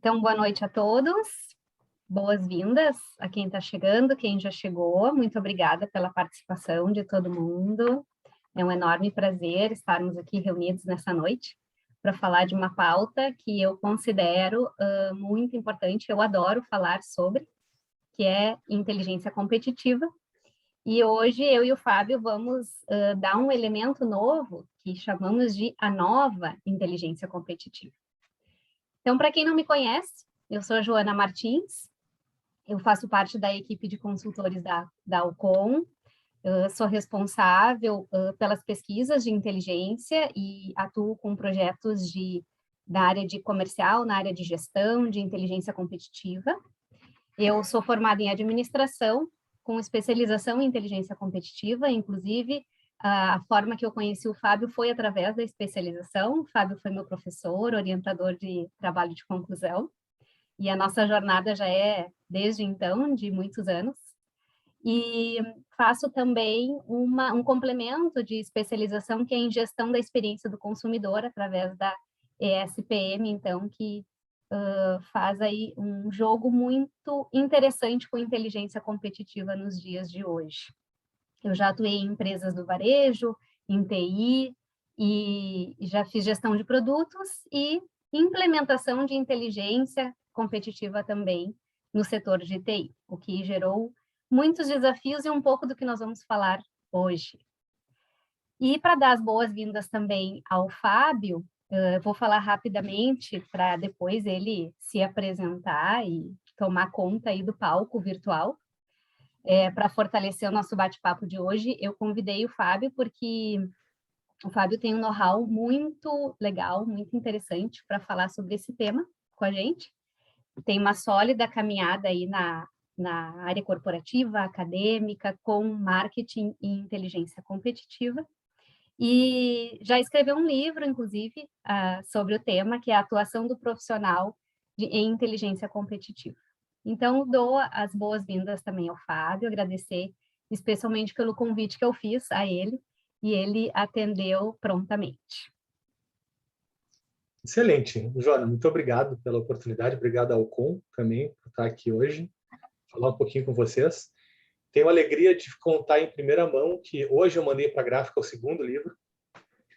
Então, boa noite a todos, boas-vindas a quem está chegando, quem já chegou, muito obrigada pela participação de todo mundo. É um enorme prazer estarmos aqui reunidos nessa noite para falar de uma pauta que eu considero muito importante, eu adoro falar sobre, que é inteligência competitiva. E hoje eu e o Fábio vamos dar um elemento novo que chamamos de a nova inteligência competitiva. Então, para quem não me conhece, eu sou a Joana Martins, eu faço parte da equipe de consultores da Alcon, sou responsável pelas pesquisas de inteligência e atuo com projetos da área de comercial, na área de gestão, de inteligência competitiva. Eu sou formada em administração, com especialização em inteligência competitiva, inclusive a forma que eu conheci o Fábio foi através da especialização. O Fábio foi meu professor, orientador de trabalho de conclusão, e a nossa jornada já é, desde então, de muitos anos. E faço também um complemento de especialização que é em gestão da experiência do consumidor, através da ESPM, então, que faz aí um jogo muito interessante com inteligência competitiva nos dias de hoje. Eu já atuei em empresas do varejo, em TI, e já fiz gestão de produtos e implementação de inteligência competitiva também no setor de TI, o que gerou muitos desafios e um pouco do que nós vamos falar hoje. E para dar as boas-vindas também ao Fábio, vou falar rapidamente para depois ele se apresentar e tomar conta aí do palco virtual. Para fortalecer o nosso bate-papo de hoje, eu convidei o Fábio porque o Fábio tem um know-how muito legal, muito interessante para falar sobre esse tema com a gente. Tem uma sólida caminhada aí na área corporativa, acadêmica, com marketing e inteligência competitiva. E já escreveu um livro, inclusive, sobre o tema, que é a atuação do profissional em inteligência competitiva. Então, dou as boas-vindas também ao Fábio, agradecer especialmente pelo convite que eu fiz a ele, e ele atendeu prontamente. Excelente. Joana, muito obrigado pela oportunidade, obrigado ao Alcon também por estar aqui hoje, falar um pouquinho com vocês. Tenho a alegria de contar em primeira mão que hoje eu mandei para a gráfica o segundo livro.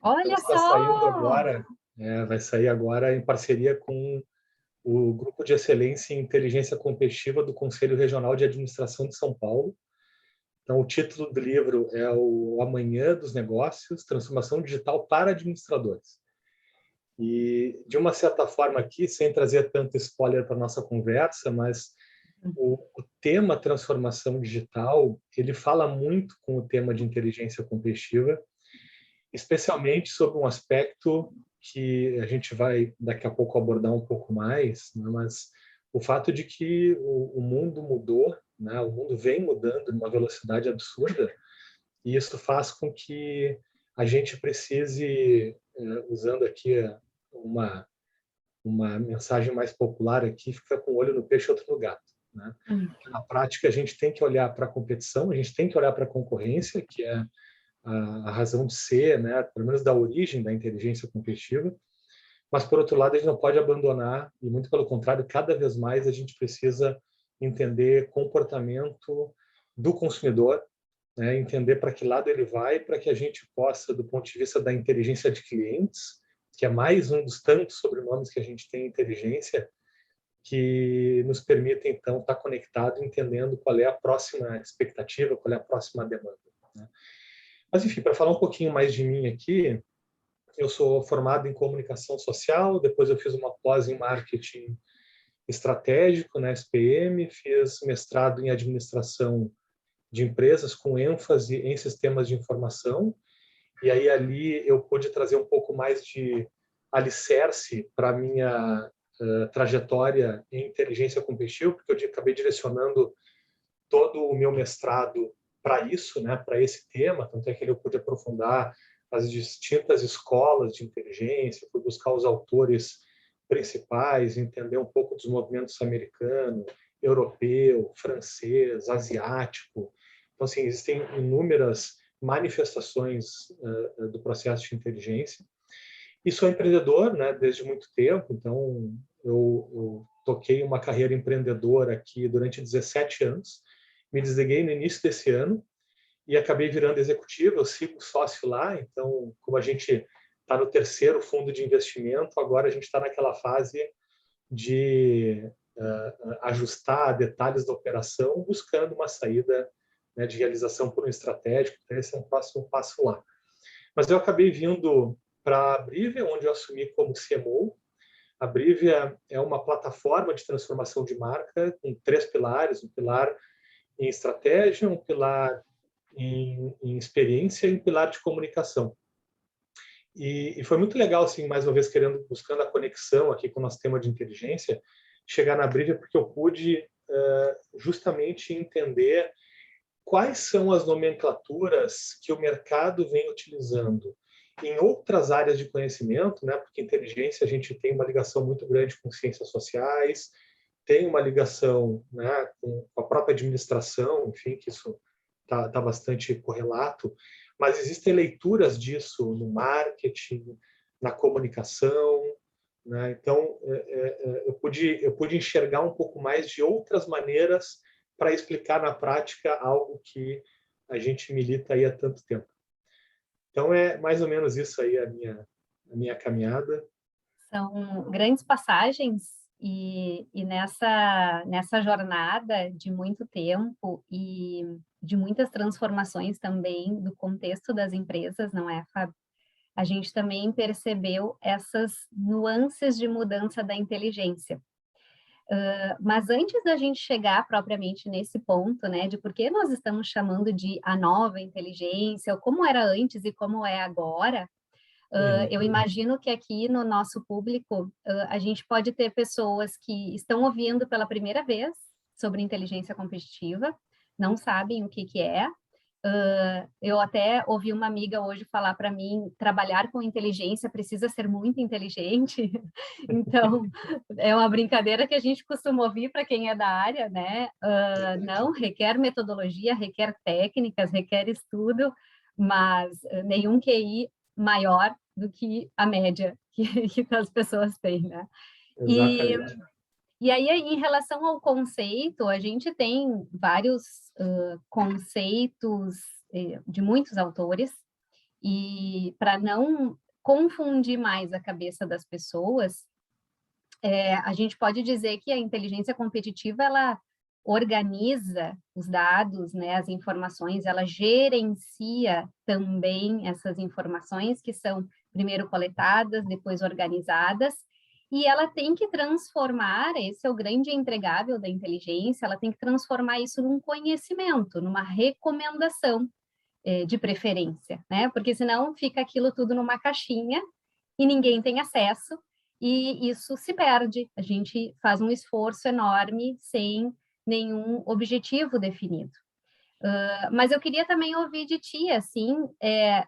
Olha então, só! Vai sair agora em parceria com o Grupo de Excelência em Inteligência Competitiva do Conselho Regional de Administração de São Paulo. Então, o título do livro é o Amanhã dos Negócios, Transformação Digital para Administradores. E, de uma certa forma aqui, sem trazer tanto spoiler para a nossa conversa, mas o tema transformação digital, ele fala muito com o tema de inteligência competitiva, especialmente sobre um aspecto que a gente vai daqui a pouco abordar um pouco mais, né? Mas o fato de que o mundo mudou, né? O mundo vem mudando numa velocidade absurda, e isso faz com que a gente precise, usando aqui uma mensagem mais popular aqui, fica com o olho no peixe e outro no gato, né? Na prática, a gente tem que olhar para a competição, a gente tem que olhar para a concorrência, que é a razão de ser, né, pelo menos da origem da inteligência competitiva, mas, por outro lado, a gente não pode abandonar, e muito pelo contrário, cada vez mais a gente precisa entender comportamento do consumidor, né, entender para que lado ele vai, para que a gente possa, do ponto de vista da inteligência de clientes, que é mais um dos tantos sobrenomes que a gente tem em inteligência, que nos permite, então, estar conectado, entendendo qual é a próxima expectativa, qual é a próxima demanda, né? Mas, enfim, para falar um pouquinho mais de mim aqui, eu sou formado em comunicação social, depois eu fiz uma pós em marketing estratégico na SPM, fiz mestrado em administração de empresas com ênfase em sistemas de informação, e aí ali eu pude trazer um pouco mais de alicerce para a minha trajetória em inteligência competitiva, porque eu acabei direcionando todo o meu mestrado para isso, né, para esse tema, tanto é que eu pude aprofundar as distintas escolas de inteligência, fui buscar os autores principais, entender um pouco dos movimentos americano, europeu, francês, asiático. Então, assim, existem inúmeras manifestações do processo de inteligência. E sou empreendedor, né, desde muito tempo, então eu toquei uma carreira empreendedora aqui durante 17 anos, me desliguei no início desse ano e acabei virando executivo, eu sigo sócio lá, então, como a gente está no terceiro fundo de investimento, agora a gente está naquela fase de ajustar detalhes da operação, buscando uma saída, né, de realização por um estratégico. Então, esse é um próximo passo lá. Mas eu acabei vindo para a Brivia, onde eu assumi como CMO. A Brivia é uma plataforma de transformação de marca com 3 pilares: um pilar em estratégia, um pilar em experiência e um pilar de comunicação. E foi muito legal, assim, mais uma vez, buscando a conexão aqui com o nosso tema de inteligência, chegar na Brivia, porque eu pude justamente entender quais são as nomenclaturas que o mercado vem utilizando em outras áreas de conhecimento, né? Porque inteligência, a gente tem uma ligação muito grande com ciências sociais, tem uma ligação, né, com a própria administração, enfim, que isso tá bastante correlato, mas existem leituras disso no marketing, na comunicação, né? Então, eu pude enxergar um pouco mais de outras maneiras para explicar na prática algo que a gente milita aí há tanto tempo. Então, é mais ou menos isso aí a minha caminhada. São grandes passagens e nessa jornada de muito tempo e de muitas transformações também do contexto das empresas, não é, Fábio? A gente também percebeu essas nuances de mudança da inteligência. Mas antes da gente chegar propriamente nesse ponto, né, de por que nós estamos chamando de a nova inteligência, ou como era antes e como é agora, eu imagino que aqui no nosso público a gente pode ter pessoas que estão ouvindo pela primeira vez sobre inteligência competitiva, não sabem o que é. Eu até ouvi uma amiga hoje falar para mim, trabalhar com inteligência precisa ser muito inteligente. Então, é uma brincadeira que a gente costuma ouvir para quem é da área, né? Não, requer metodologia, requer técnicas, requer estudo, mas nenhum QI maior do que a média que as pessoas têm, né? Exatamente. E aí, em relação ao conceito, a gente tem vários conceitos de muitos autores, e para não confundir mais a cabeça das pessoas, a gente pode dizer que a inteligência competitiva, ela organiza os dados, né, as informações, ela gerencia também essas informações que são primeiro coletadas, depois organizadas, e ela tem que transformar, esse é o grande entregável da inteligência, ela tem que transformar isso num conhecimento, numa recomendação, de preferência, né? Porque senão fica aquilo tudo numa caixinha e ninguém tem acesso, e isso se perde. A gente faz um esforço enorme sem nenhum objetivo definido. Mas eu queria também ouvir de ti, assim,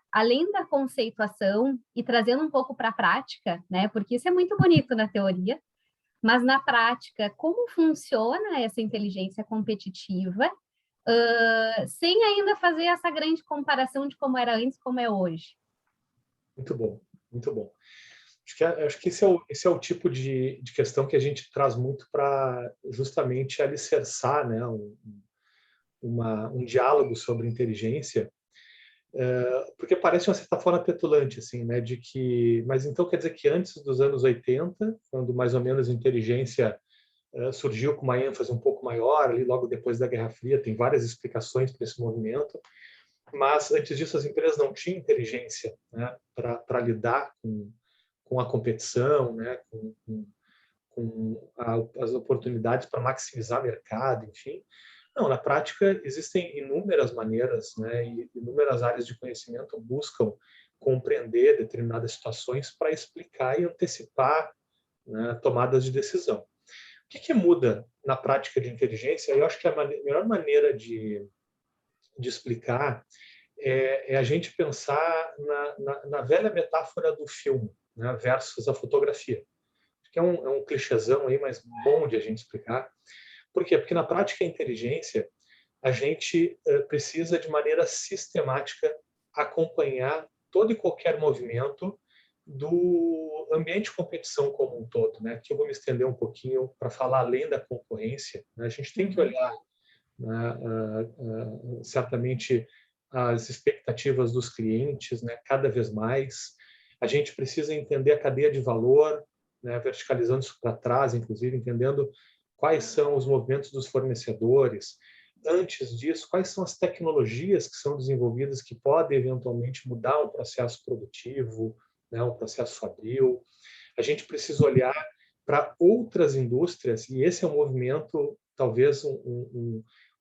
além da conceituação e trazendo um pouco para a prática, né? Porque isso é muito bonito na teoria, mas na prática, como funciona essa inteligência competitiva, sem ainda fazer essa grande comparação de como era antes, como é hoje? Muito bom, muito bom. Acho que esse é o tipo de questão que a gente traz muito para justamente alicerçar, né, um diálogo sobre inteligência, porque parece, de uma certa forma, petulante, assim, né, de que, mas então quer dizer que antes dos anos 80, quando mais ou menos a inteligência surgiu com uma ênfase um pouco maior, ali logo depois da Guerra Fria, tem várias explicações para esse movimento, mas antes disso as empresas não tinham inteligência, né, para lidar com a competição, né, as oportunidades para maximizar mercado, enfim. Não, na prática existem inúmeras maneiras, né, e inúmeras áreas de conhecimento buscam compreender determinadas situações para explicar e antecipar, né, tomadas de decisão. O que muda na prática de inteligência? Eu acho que a melhor maneira de explicar é a gente pensar na velha metáfora do filme, né, versus a fotografia. Que é um clichêzão aí, mas bom de a gente explicar. Por quê? Porque na prática a inteligência, a gente precisa de maneira sistemática acompanhar todo e qualquer movimento do ambiente de competição como um todo, né? Aqui eu vou me estender um pouquinho para falar além da concorrência, né? A gente tem que olhar, né, certamente as expectativas dos clientes, né, cada vez mais. A gente precisa entender a cadeia de valor, né, verticalizando isso para trás, inclusive entendendo quais são os movimentos dos fornecedores. Antes disso, quais são as tecnologias que são desenvolvidas que podem eventualmente mudar um processo produtivo, né, um processo fabril. A gente precisa olhar para outras indústrias, e esse é um movimento, talvez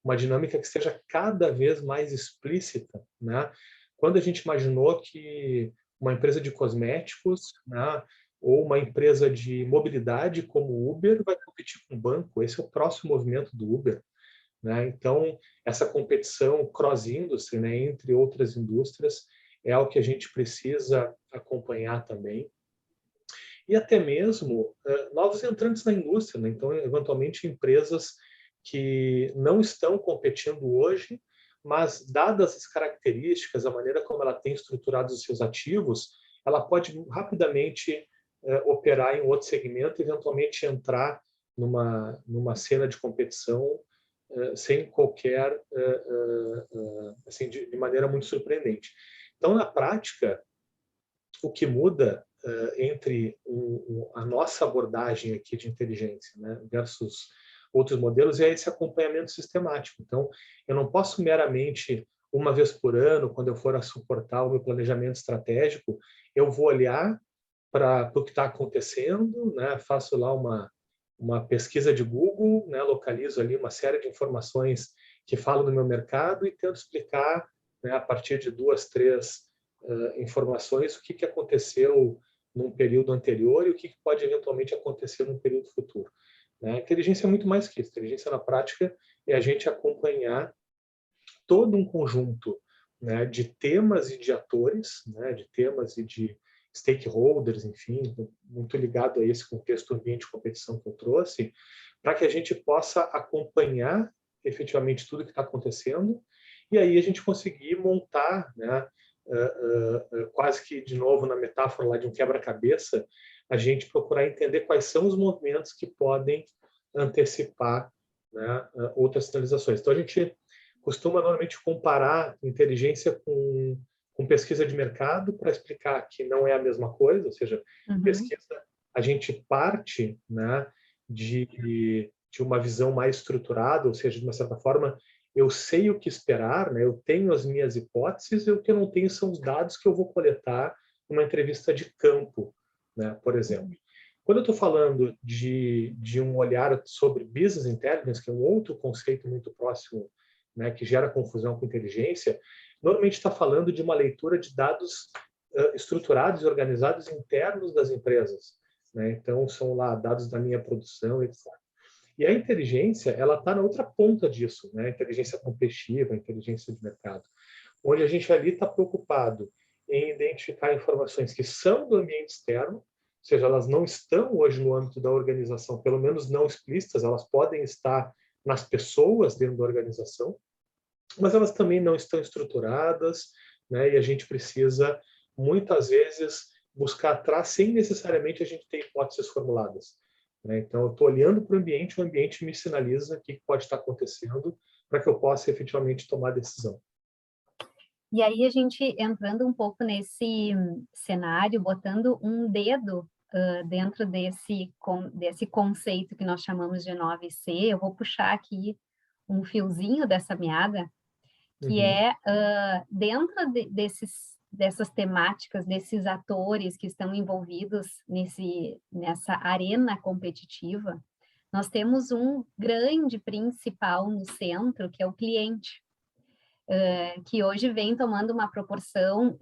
uma dinâmica que seja cada vez mais explícita, né? Quando a gente imaginou que uma empresa de cosméticos, né, ou uma empresa de mobilidade como o Uber vai competir com o banco, esse é o próximo movimento do Uber, né? Então, essa competição cross-industry, né, entre outras indústrias, é algo que a gente precisa acompanhar também. E até mesmo novos entrantes na indústria, né? Então, eventualmente, empresas que não estão competindo hoje, mas, dadas as características, a maneira como ela tem estruturado os seus ativos, ela pode rapidamente operar em outro segmento e, eventualmente, entrar numa cena de competição sem qualquer, assim, de maneira muito surpreendente. Então, na prática, o que muda entre a nossa abordagem aqui de inteligência, né, versus outros modelos é esse acompanhamento sistemático. Então, eu não posso meramente, uma vez por ano, quando eu for a suportar o meu planejamento estratégico, eu vou olhar para o que está acontecendo, né, faço lá uma pesquisa de Google, né, localizo ali uma série de informações que falam do meu mercado e tento explicar, né, a partir de 2, 3 informações o que aconteceu num período anterior e o que pode eventualmente acontecer num período futuro. Né? A inteligência é muito mais que isso. A inteligência na prática é a gente acompanhar todo um conjunto, né, de temas e de atores, né, de temas e de stakeholders, enfim, muito ligado a esse contexto ambiente de competição que eu trouxe, para que a gente possa acompanhar efetivamente tudo que está acontecendo e aí a gente conseguir montar, né, quase que de novo na metáfora lá de um quebra-cabeça, a gente procurar entender quais são os movimentos que podem antecipar, né, outras sinalizações. Então a gente costuma normalmente comparar inteligência com pesquisa de mercado para explicar que não é a mesma coisa, ou seja, pesquisa a gente parte, né, de uma visão mais estruturada, ou seja, de uma certa forma eu sei o que esperar, né, eu tenho as minhas hipóteses e o que eu não tenho são os dados que eu vou coletar numa entrevista de campo, né, por exemplo. Quando eu estou falando de um olhar sobre business intelligence, que é um outro conceito muito próximo, né, que gera confusão com inteligência, normalmente está falando de uma leitura de dados estruturados e organizados internos das empresas, né? Então, são lá dados da minha produção, etc. E a inteligência, ela está na outra ponta disso, né? A inteligência competitiva, a inteligência de mercado, onde a gente ali está preocupado em identificar informações que são do ambiente externo, ou seja, elas não estão hoje no âmbito da organização, pelo menos não explícitas, elas podem estar nas pessoas dentro da organização, mas elas também não estão estruturadas, né? E a gente precisa, muitas vezes, buscar atrás sem necessariamente a gente ter hipóteses formuladas, né? Então, eu estou olhando para o ambiente me sinaliza o que pode estar acontecendo para que eu possa efetivamente tomar decisão. E aí a gente entrando um pouco nesse cenário, botando um dedo dentro desse conceito que nós chamamos de 9C, eu vou puxar aqui um fiozinho dessa meada, que é dentro dessas temáticas, desses atores que estão envolvidos nessa arena competitiva, nós temos um grande principal no centro, que é o cliente, que hoje vem tomando uma proporção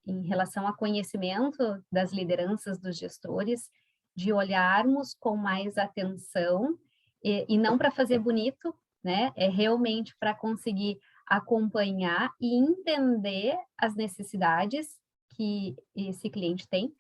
em relação ao conhecimento das lideranças dos gestores, de olharmos com mais atenção, e não para fazer bonito, né? É realmente para conseguir acompanhar e entender as necessidades que esse cliente tem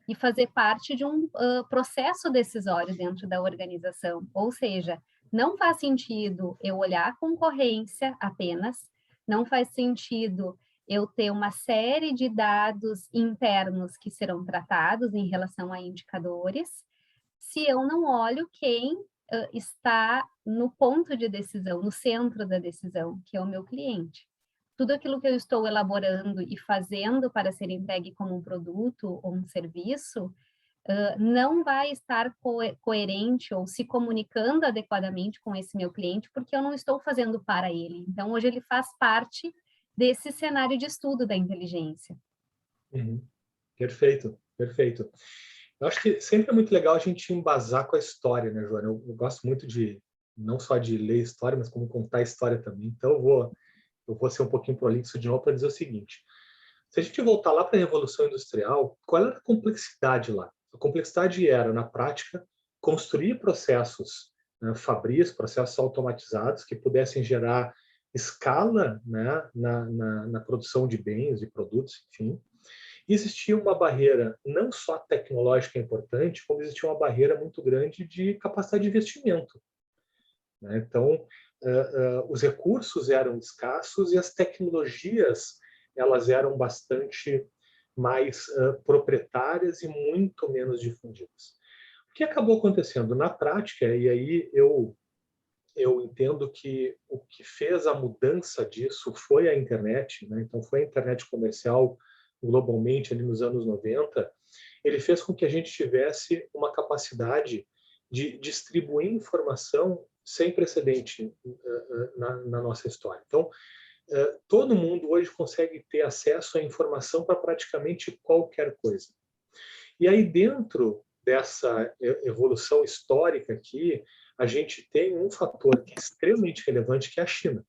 e fazer parte de um processo decisório dentro da organização. Ou seja, não faz sentido eu olhar a concorrência apenas, não faz sentido eu ter uma série de dados internos que serão tratados em relação a indicadores, se eu não olho quem está no ponto de decisão, no centro da decisão, que é o meu cliente. Tudo aquilo que eu estou elaborando e fazendo para ser entregue como um produto ou um serviço, não vai estar coerente ou se comunicando adequadamente com esse meu cliente, porque eu não estou fazendo para ele. Então, hoje ele faz parte desse cenário de estudo da inteligência. Uhum. Perfeito, perfeito. Eu acho que sempre é muito legal a gente embasar com a história, né, Joana? Eu gosto muito de, não só de ler história, mas como contar história também. Então, eu vou ser um pouquinho prolixo de novo para dizer o seguinte. Se a gente voltar lá para a Revolução Industrial, qual era a complexidade lá? A complexidade era, na prática, construir processos, né, fabris, processos automatizados que pudessem gerar escala, né, na produção de bens e produtos, enfim. E existia uma barreira não só tecnológica importante, como existia uma barreira muito grande de capacidade de investimento, né? Então, os recursos eram escassos e as tecnologias elas eram bastante mais proprietárias e muito menos difundidas. O que acabou acontecendo na prática, e aí eu entendo que o que fez a mudança disso foi a internet, né? Então foi a internet comercial globalmente ali nos anos 90, ele fez com que a gente tivesse uma capacidade de distribuir informação sem precedente na nossa história. Então, todo mundo hoje consegue ter acesso à informação para praticamente qualquer coisa. E aí, dentro dessa evolução histórica aqui, a gente tem um fator que é extremamente relevante, que é a China,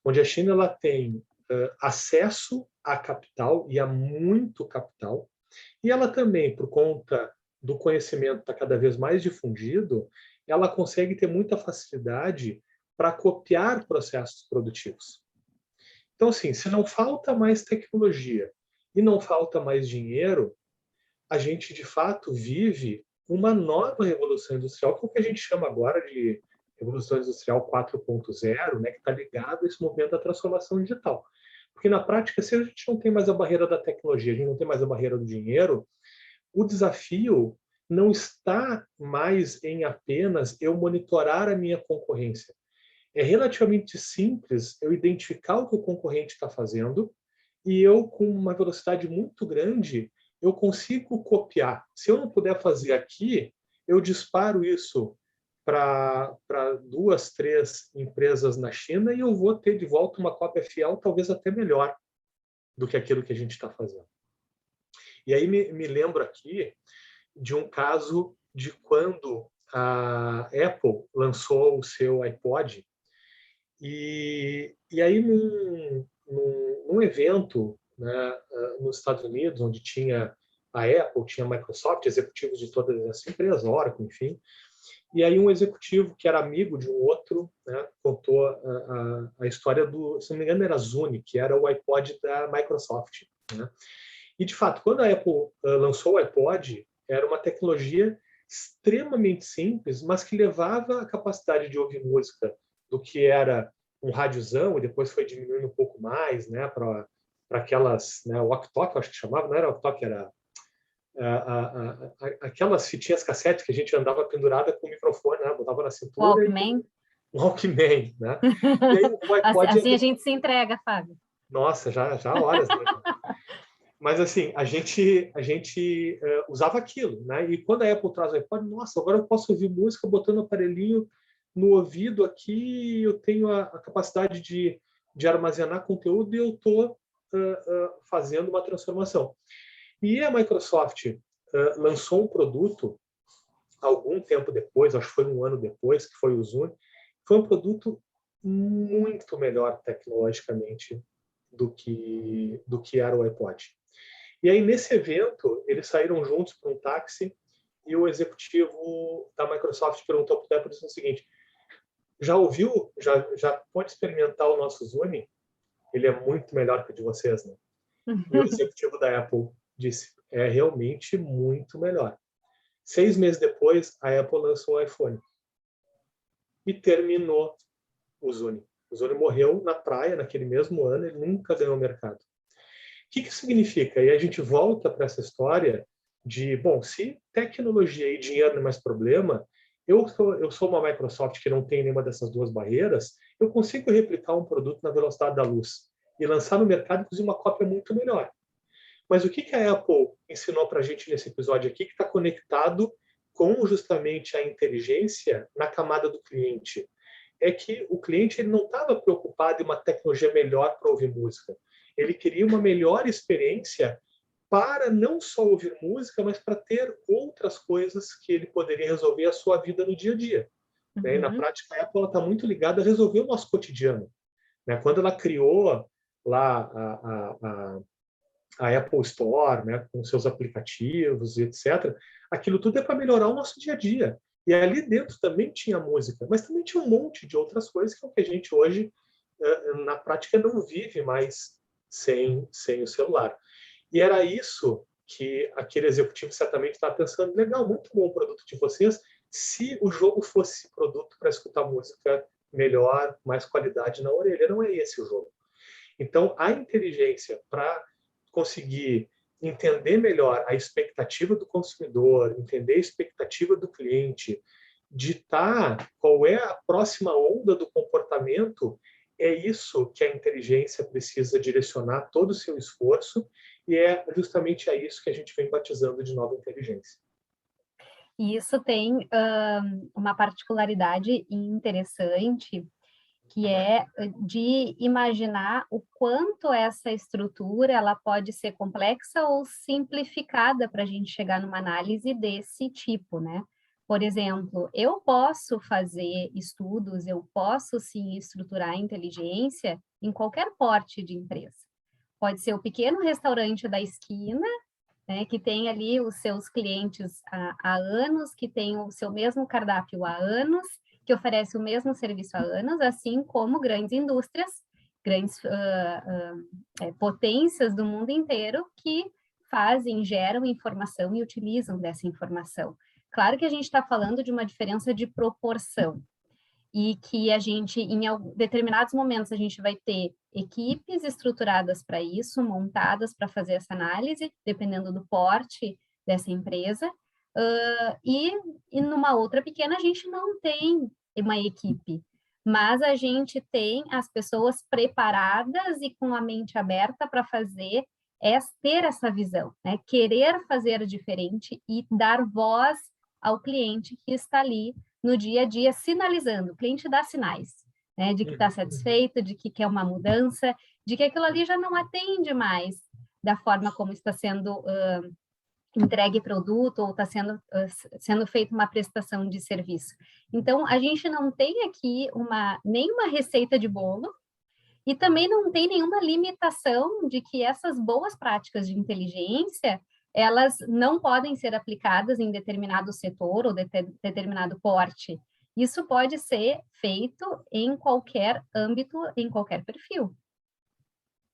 onde a China ela tem acesso a capital, e a muito capital, e ela também, por conta do conhecimento estar cada vez mais difundido, ela consegue ter muita facilidade para copiar processos produtivos. Então, assim, se não falta mais tecnologia e não falta mais dinheiro, a gente, de fato, vive uma nova revolução industrial, que é o que a gente chama agora de Revolução Industrial 4.0, né, que está ligado a esse movimento da transformação digital. Porque, na prática, se a gente não tem mais a barreira da tecnologia, a gente não tem mais a barreira do dinheiro, o desafio não está mais em apenas eu monitorar a minha concorrência. É relativamente simples eu identificar o que o concorrente está fazendo e eu, com uma velocidade muito grande, eu consigo copiar. Se eu não puder fazer aqui, eu disparo isso para 2, 3 empresas na China e eu vou ter de volta uma cópia fiel, talvez até melhor do que aquilo que a gente está fazendo. E aí me lembro aqui de um caso de quando a Apple lançou o seu iPod e aí num evento, né, nos Estados Unidos, onde tinha a Apple, tinha a Microsoft, executivos de todas as empresas, Oracle, enfim, e aí um executivo que era amigo de um outro, né, contou a história do, se não me engano era Zune, que era o iPod da Microsoft, né? E, de fato, quando a Apple lançou o iPod, era uma tecnologia extremamente simples, mas que levava a capacidade de ouvir música do que era um rádiozão, e depois foi diminuindo um pouco mais, né, para aquelas, né, walkie-talkie, acho que chamava, não era walkie-talkie, era aquelas fitinhas cassete que a gente andava pendurada com o microfone, né, botava na cintura. Walkman. E Walkman, né? E aí o iPod assim a gente se entrega, Fábio. Nossa, já há horas, né? Mas, assim, a gente usava aquilo, né? E quando a Apple traz o iPod, nossa, agora eu posso ouvir música botando o aparelhinho no ouvido aqui, eu tenho a capacidade de armazenar conteúdo e eu estou fazendo uma transformação. E a Microsoft lançou um produto algum tempo depois, acho que foi um ano depois, que foi o Zune, foi um produto muito melhor tecnologicamente do que era o iPod. E aí, nesse evento, eles saíram juntos para um táxi e o executivo da Microsoft perguntou para o Apple o seguinte: já ouviu, já pode experimentar o nosso Zune? Ele é muito melhor que o de vocês, né? E o executivo da Apple disse: é realmente muito melhor. 6 meses depois, a Apple lançou o iPhone e terminou o Zune. O Zune morreu na praia naquele mesmo ano, ele nunca ganhou mercado. que isso significa? E a gente volta para essa história de, bom, se tecnologia e dinheiro não é mais problema, eu sou uma Microsoft que não tem nenhuma dessas duas barreiras, eu consigo replicar um produto na velocidade da luz e lançar no mercado, inclusive, uma cópia muito melhor. Mas o que a Apple ensinou para a gente nesse episódio aqui, que está conectado com justamente a inteligência na camada do cliente? É que o cliente ele não estava preocupado em uma tecnologia melhor para ouvir música. Ele queria uma melhor experiência para não só ouvir música, mas para ter outras coisas que ele poderia resolver a sua vida no dia a dia. Né? E na prática, a Apple está muito ligada a resolver o nosso cotidiano. Né? Quando ela criou lá a Apple Store, né, com seus aplicativos e etc., aquilo tudo é para melhorar o nosso dia a dia. E ali dentro também tinha música, mas também tinha um monte de outras coisas que é o que a gente hoje, na prática, não vive mais sem o celular. E era isso que aquele executivo certamente estava pensando, legal, muito bom o produto de vocês, se o jogo fosse produto para escutar música melhor, mais qualidade na orelha. Não é esse o jogo. Então, a inteligência para conseguir entender melhor a expectativa do consumidor, entender a expectativa do cliente, ditar qual é a próxima onda do comportamento, é isso que a inteligência precisa direcionar todo o seu esforço e é justamente a isso que a gente vem batizando de nova inteligência. E isso tem uma particularidade interessante, que é de imaginar o quanto essa estrutura ela pode ser complexa ou simplificada para a gente chegar numa análise desse tipo, né? Por exemplo, eu posso fazer estudos, eu posso sim estruturar a inteligência em qualquer porte de empresa. Pode ser o pequeno restaurante da esquina, né, que tem ali os seus clientes há anos, que tem o seu mesmo cardápio há anos, que oferece o mesmo serviço há anos, assim como grandes indústrias, grandes potências do mundo inteiro que fazem, geram informação e utilizam dessa informação. Claro que a gente está falando de uma diferença de proporção, e que a gente, em determinados momentos, a gente vai ter equipes estruturadas para isso, montadas para fazer essa análise, dependendo do porte dessa empresa, e numa outra pequena a gente não tem uma equipe, mas a gente tem as pessoas preparadas e com a mente aberta para fazer, ter essa visão, né? Querer fazer diferente e dar voz ao cliente que está ali no dia a dia, sinalizando. O cliente dá sinais, né, de que está satisfeito, de que quer uma mudança, de que aquilo ali já não atende mais da forma como está sendo entregue produto ou está sendo feita uma prestação de serviço. Então, a gente não tem aqui nenhuma receita de bolo e também não tem nenhuma limitação de que essas boas práticas de inteligência elas não podem ser aplicadas em determinado setor ou determinado porte. Isso pode ser feito em qualquer âmbito, em qualquer perfil.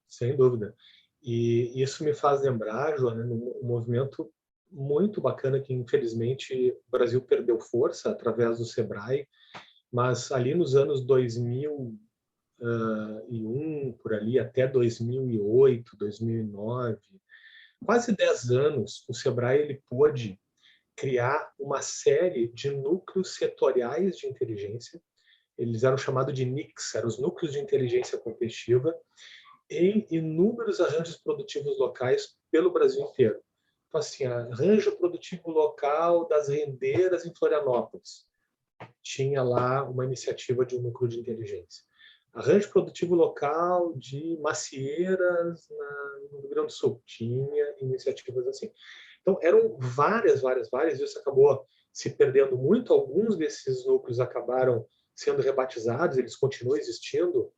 Sem dúvida. E isso me faz lembrar, Joana, um movimento muito bacana que, infelizmente, o Brasil perdeu força através do Sebrae, mas ali nos anos 2001, por ali, até 2008, 2009, quase 10 anos, o Sebrae ele pôde criar uma série de núcleos setoriais de inteligência. Eles eram chamados de NICs, eram os núcleos de inteligência competitiva, em inúmeros arranjos produtivos locais pelo Brasil inteiro. Então, assim, arranjo produtivo local das rendeiras em Florianópolis. Tinha lá uma iniciativa de um núcleo de inteligência. Arranjo produtivo local de macieiras no Rio Grande do Sul. Tinha iniciativas assim. Então, eram várias, e isso acabou se perdendo muito. Alguns desses núcleos acabaram sendo rebatizados, eles continuam existindo.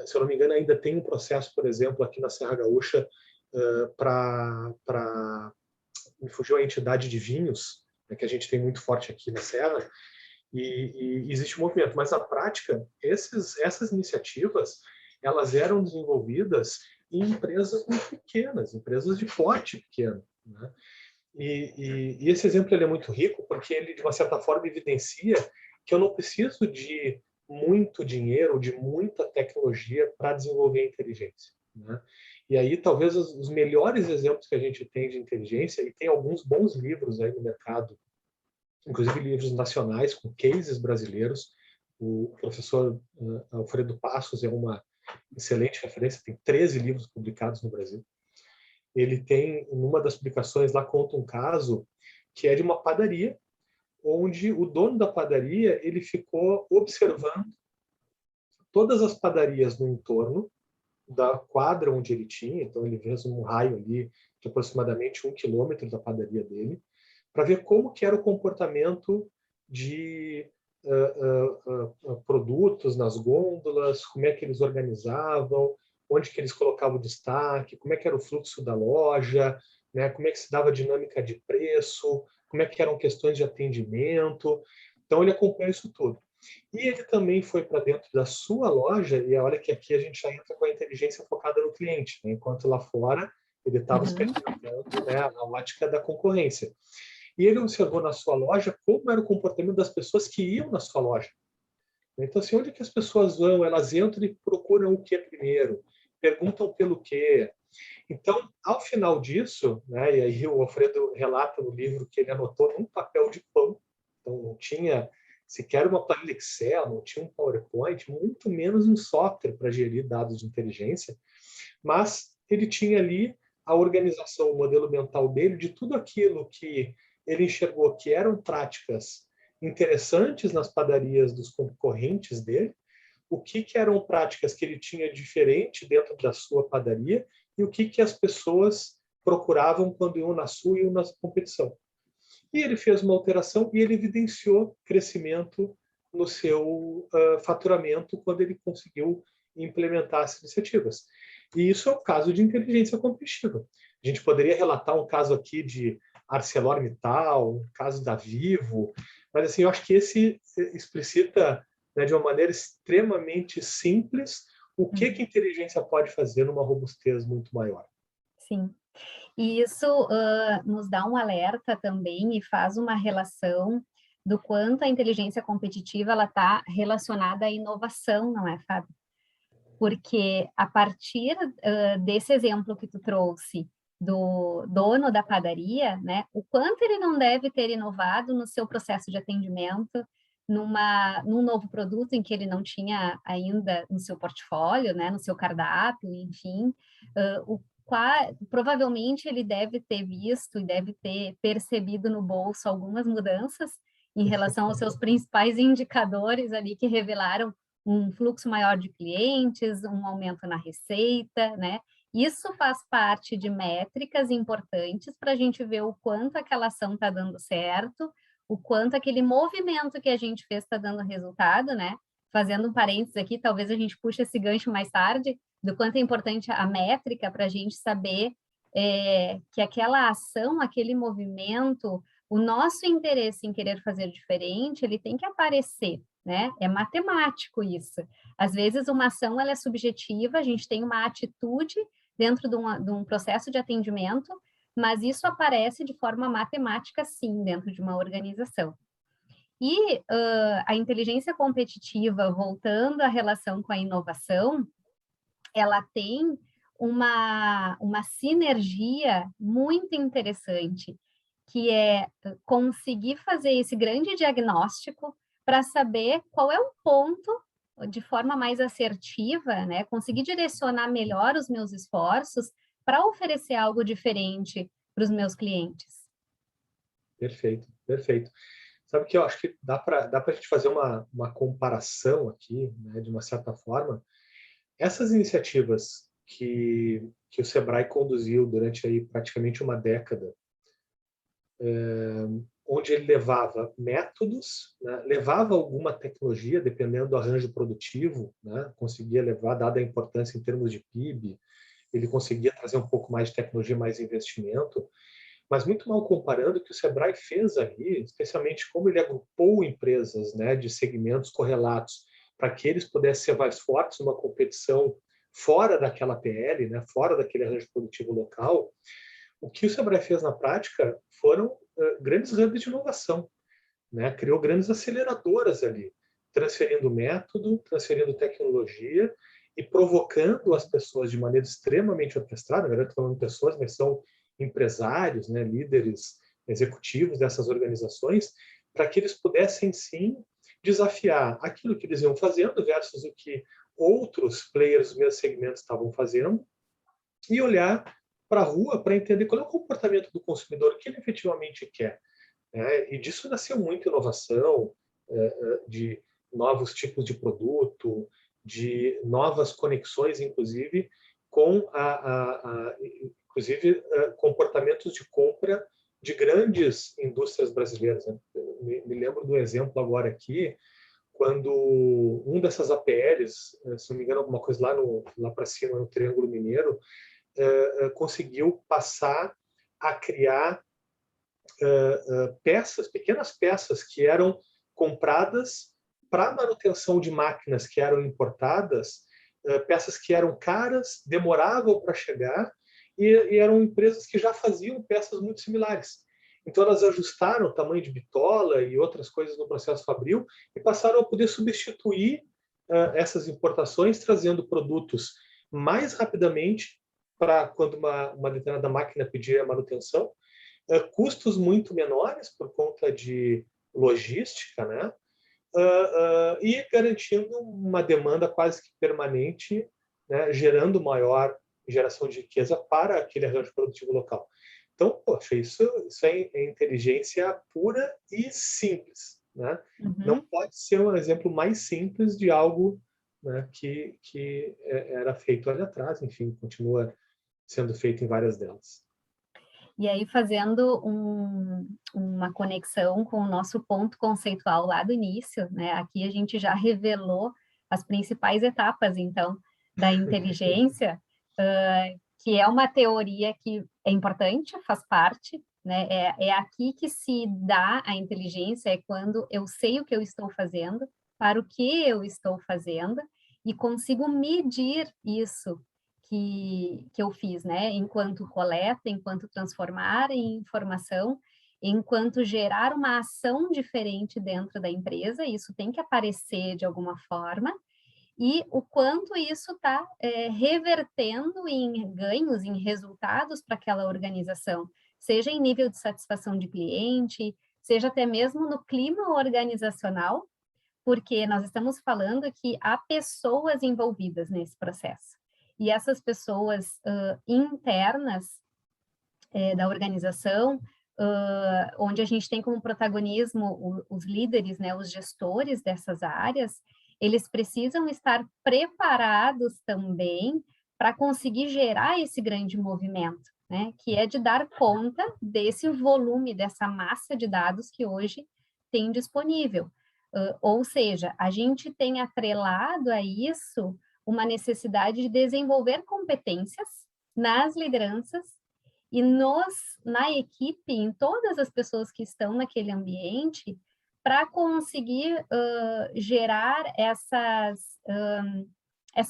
Se eu não me engano, ainda tem um processo, por exemplo, aqui na Serra Gaúcha, para... Me fugiu a entidade de vinhos, né, que a gente tem muito forte aqui na Serra, e existe um movimento. Mas, na prática, essas iniciativas, elas eram desenvolvidas em empresas muito pequenas, empresas de porte pequeno, né? E esse exemplo ele é muito rico porque ele, de uma certa forma, evidencia que eu não preciso de muito dinheiro, de muita tecnologia para desenvolver a inteligência, né? E aí, talvez os melhores exemplos que a gente tem de inteligência, e tem alguns bons livros aí no mercado, inclusive livros nacionais com cases brasileiros. O professor Alfredo Passos é uma excelente referência, tem 13 livros publicados no Brasil. Ele tem, numa das publicações lá, conta um caso que é de uma padaria, onde o dono da padaria ele ficou observando todas as padarias no entorno da quadra onde ele tinha, então ele fez um raio ali de aproximadamente 1 quilômetro da padaria dele, para ver como que era o comportamento de produtos nas gôndolas, como é que eles organizavam, onde que eles colocavam o destaque, como é que era o fluxo da loja, né, como é que se dava a dinâmica de preço, como é que eram questões de atendimento. Então ele acompanhou isso tudo. E ele também foi para dentro da sua loja, e olha que aqui a gente já entra com a inteligência focada no cliente, né? Enquanto lá fora ele estava experimentando, né, a ótica da concorrência. E ele observou na sua loja como era o comportamento das pessoas que iam na sua loja. Então, assim, onde que as pessoas vão? Elas entram e procuram o que primeiro? Perguntam pelo quê? Então, ao final disso, né, e aí o Alfredo relata no livro que ele anotou num papel de pão, então não tinha sequer uma planilha Excel, não tinha um PowerPoint, muito menos um software para gerir dados de inteligência, mas ele tinha ali a organização, o modelo mental dele de tudo aquilo que ele enxergou que eram práticas interessantes nas padarias dos concorrentes dele, o que eram práticas que ele tinha diferente dentro da sua padaria e o que as pessoas procuravam quando iam na sua e iam na competição. E ele fez uma alteração e ele evidenciou crescimento no seu faturamento quando ele conseguiu implementar as iniciativas. E isso é o caso de inteligência competitiva. A gente poderia relatar um caso aqui de ArcelorMittal, um caso da Vivo, mas assim, eu acho que esse explicita, né, de uma maneira extremamente simples o que a inteligência pode fazer numa robustez muito maior. Sim. E isso nos dá um alerta também e faz uma relação do quanto a inteligência competitiva ela está relacionada à inovação, não é, Fábio? Porque a partir desse exemplo que tu trouxe do dono da padaria, né, o quanto ele não deve ter inovado no seu processo de atendimento, num novo produto em que ele não tinha ainda no seu portfólio, né, no seu cardápio, enfim, provavelmente ele deve ter visto e deve ter percebido no bolso algumas mudanças em relação aos seus principais indicadores ali que revelaram um fluxo maior de clientes, um aumento na receita, né? Isso faz parte de métricas importantes para a gente ver o quanto aquela ação está dando certo, o quanto aquele movimento que a gente fez está dando resultado, né? Fazendo um parênteses aqui, talvez a gente puxe esse gancho mais tarde, do quanto é importante a métrica para a gente saber que aquela ação, aquele movimento, o nosso interesse em querer fazer diferente, ele tem que aparecer, né? É matemático isso. Às vezes uma ação ela é subjetiva, a gente tem uma atitude dentro de um processo de atendimento, mas isso aparece de forma matemática, sim, dentro de uma organização. E a inteligência competitiva, voltando à relação com a inovação, ela tem uma sinergia muito interessante, que é conseguir fazer esse grande diagnóstico para saber qual é o ponto, de forma mais assertiva, né? Conseguir direcionar melhor os meus esforços para oferecer algo diferente para os meus clientes. Perfeito, perfeito. Sabe que eu acho que dá para a gente fazer uma comparação aqui, né, de uma certa forma. Essas iniciativas que o Sebrae conduziu durante aí praticamente uma década, onde ele levava métodos, né, levava alguma tecnologia, dependendo do arranjo produtivo, né, conseguia levar, dada a importância em termos de PIB, ele conseguia trazer um pouco mais de tecnologia, mais investimento, mas muito mal comparando o que o Sebrae fez ali, especialmente como ele agrupou empresas, né, de segmentos correlatos, para que eles pudessem ser mais fortes numa competição fora daquela PL, né, fora daquele arranjo produtivo local. O que o Sebrae fez na prática foram grandes hubs de inovação, né? Criou grandes aceleradoras ali, transferindo método, transferindo tecnologia e provocando as pessoas de maneira extremamente orquestrada. Na verdade, estou falando de pessoas, mas são empresários, né, líderes executivos dessas organizações, para que eles pudessem, sim, desafiar aquilo que eles iam fazendo versus o que outros players do mesmo segmento estavam fazendo e olhar para a rua para entender qual é o comportamento do consumidor, o que ele efetivamente quer. Né? E disso nasceu muita inovação, de novos tipos de produto, de novas conexões, inclusive, com inclusive, comportamentos de compra de grandes indústrias brasileiras. Né? Me lembro do exemplo agora aqui, quando um dessas APLs, se não me engano, alguma coisa lá para cima, no Triângulo Mineiro, conseguiu passar a criar pequenas peças que eram compradas para manutenção de máquinas que eram importadas, peças que eram caras, demoravam para chegar, e eram empresas que já faziam peças muito similares. Então, elas ajustaram o tamanho de bitola e outras coisas no processo fabril e passaram a poder substituir essas importações, trazendo produtos mais rapidamente para quando uma determinada máquina pedia manutenção, custos muito menores por conta de logística, né? E garantindo uma demanda quase que permanente, né? Gerando maior geração de riqueza para aquele arranjo produtivo local. Então, poxa, isso é inteligência pura e simples, né? Não pode ser um exemplo mais simples de algo, né, que era feito ali atrás, enfim, continua sendo feito em várias delas. E aí, fazendo uma conexão com o nosso ponto conceitual lá do início, né? Aqui a gente já revelou as principais etapas, então, da inteligência, que é uma teoria que é importante, faz parte, né? É aqui que se dá a inteligência, é quando eu sei o que eu estou fazendo, para o que eu estou fazendo, e consigo medir isso que eu fiz, né? Enquanto coleta, enquanto transformar em informação, enquanto gerar uma ação diferente dentro da empresa, isso tem que aparecer de alguma forma, e o quanto isso está revertendo em ganhos, em resultados para aquela organização, seja em nível de satisfação de cliente, seja até mesmo no clima organizacional, porque nós estamos falando que há pessoas envolvidas nesse processo. E essas pessoas internas da organização, onde a gente tem como protagonismo os líderes, né, os gestores dessas áreas, eles precisam estar preparados também para conseguir gerar esse grande movimento, né, que é de dar conta desse volume, dessa massa de dados que hoje tem disponível. Ou seja, a gente tem atrelado a isso uma necessidade de desenvolver competências nas lideranças e na equipe, em todas as pessoas que estão naquele ambiente, para conseguir gerar essa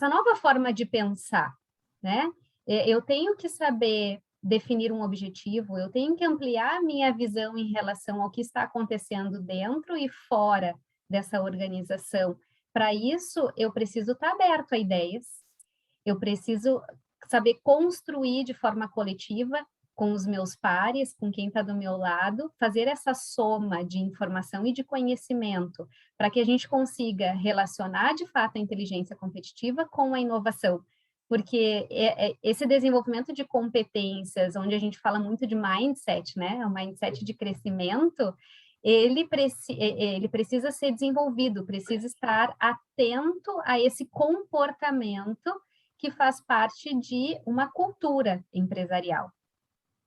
nova forma de pensar, né? Eu tenho que saber definir um objetivo, eu tenho que ampliar minha visão em relação ao que está acontecendo dentro e fora dessa organização. Para isso, eu preciso estar aberto a ideias, eu preciso saber construir de forma coletiva com os meus pares, com quem está do meu lado, fazer essa soma de informação e de conhecimento para que a gente consiga relacionar de fato a inteligência competitiva com a inovação. Porque esse desenvolvimento de competências, onde a gente fala muito de mindset, né? O mindset de crescimento, ele precisa ser desenvolvido, precisa estar atento a esse comportamento que faz parte de uma cultura empresarial.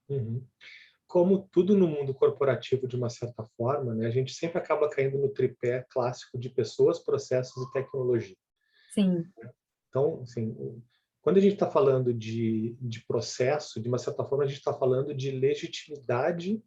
Uhum. Como tudo no mundo corporativo, de uma certa forma, né, a gente sempre acaba caindo no tripé clássico de pessoas, processos e tecnologia. Sim. Então, assim, quando a gente está falando de processo, de uma certa forma, a gente está falando de legitimidade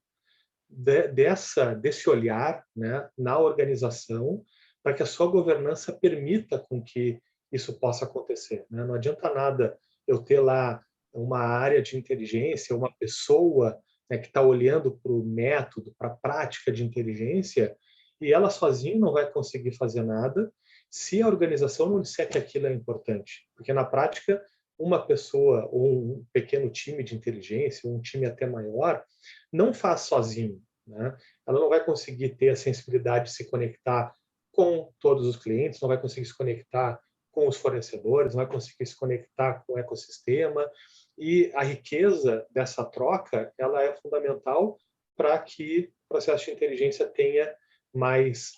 desse olhar, né, na organização, para que a sua governança permita com que isso possa acontecer. Né? Não adianta nada eu ter lá uma área de inteligência, uma pessoa, né, que está olhando para o método, para a prática de inteligência, e ela sozinha não vai conseguir fazer nada se a organização não disser que aquilo é importante. Porque, na prática, uma pessoa ou um pequeno time de inteligência, um time até maior, não faz sozinho, né? Ela não vai conseguir ter a sensibilidade de se conectar com todos os clientes, não vai conseguir se conectar com os fornecedores, não vai conseguir se conectar com o ecossistema, e a riqueza dessa troca, ela é fundamental para que o processo de inteligência tenha mais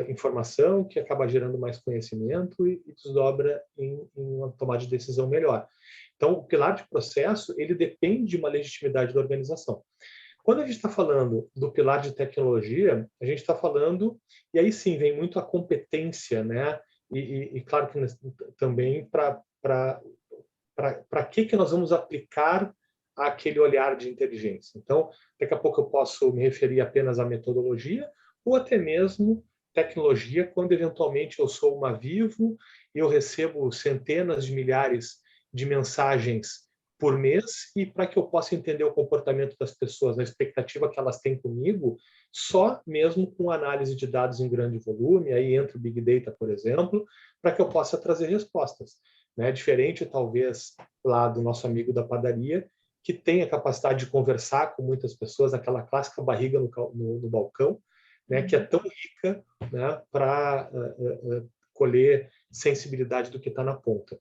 informação, que acaba gerando mais conhecimento e desdobra em uma tomada de decisão melhor. Então, o pilar de processo, ele depende de uma legitimidade da organização. Quando a gente está falando do pilar de tecnologia, a gente está falando, e aí sim vem muito a competência, né? E claro que também para que nós vamos aplicar aquele olhar de inteligência. Então, daqui a pouco eu posso me referir apenas à metodologia, ou até mesmo tecnologia, quando eventualmente eu sou uma Vivo e eu recebo centenas de milhares de mensagens por mês, e para que eu possa entender o comportamento das pessoas, a expectativa que elas têm comigo, só mesmo com análise de dados em grande volume, aí entra o Big Data, por exemplo, para que eu possa trazer respostas. Né? Diferente, talvez, lá do nosso amigo da padaria, que tem a capacidade de conversar com muitas pessoas, aquela clássica barriga no balcão, né? Que é tão rica, né? Para colher sensibilidade do que está na ponta.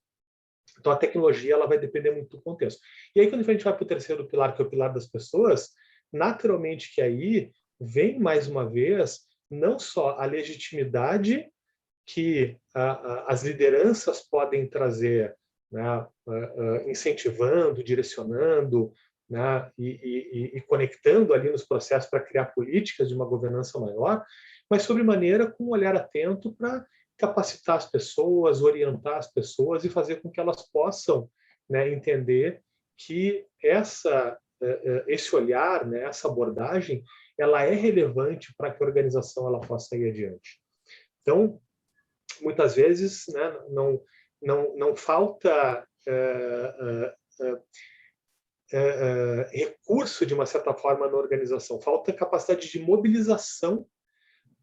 Então, a tecnologia ela vai depender muito do contexto. E aí, quando a gente vai para o terceiro pilar, que é o pilar das pessoas, naturalmente que aí vem, mais uma vez, não só a legitimidade que as lideranças podem trazer, né, incentivando, direcionando, né, e conectando ali nos processos para criar políticas de uma governança maior, mas, sobremaneira, com um olhar atento para capacitar as pessoas, orientar as pessoas e fazer com que elas possam, né, entender que esse olhar, né, essa abordagem, ela é relevante para que a organização ela possa ir adiante. Então, muitas vezes, né, não falta recurso, de uma certa forma, na organização, falta capacidade de mobilização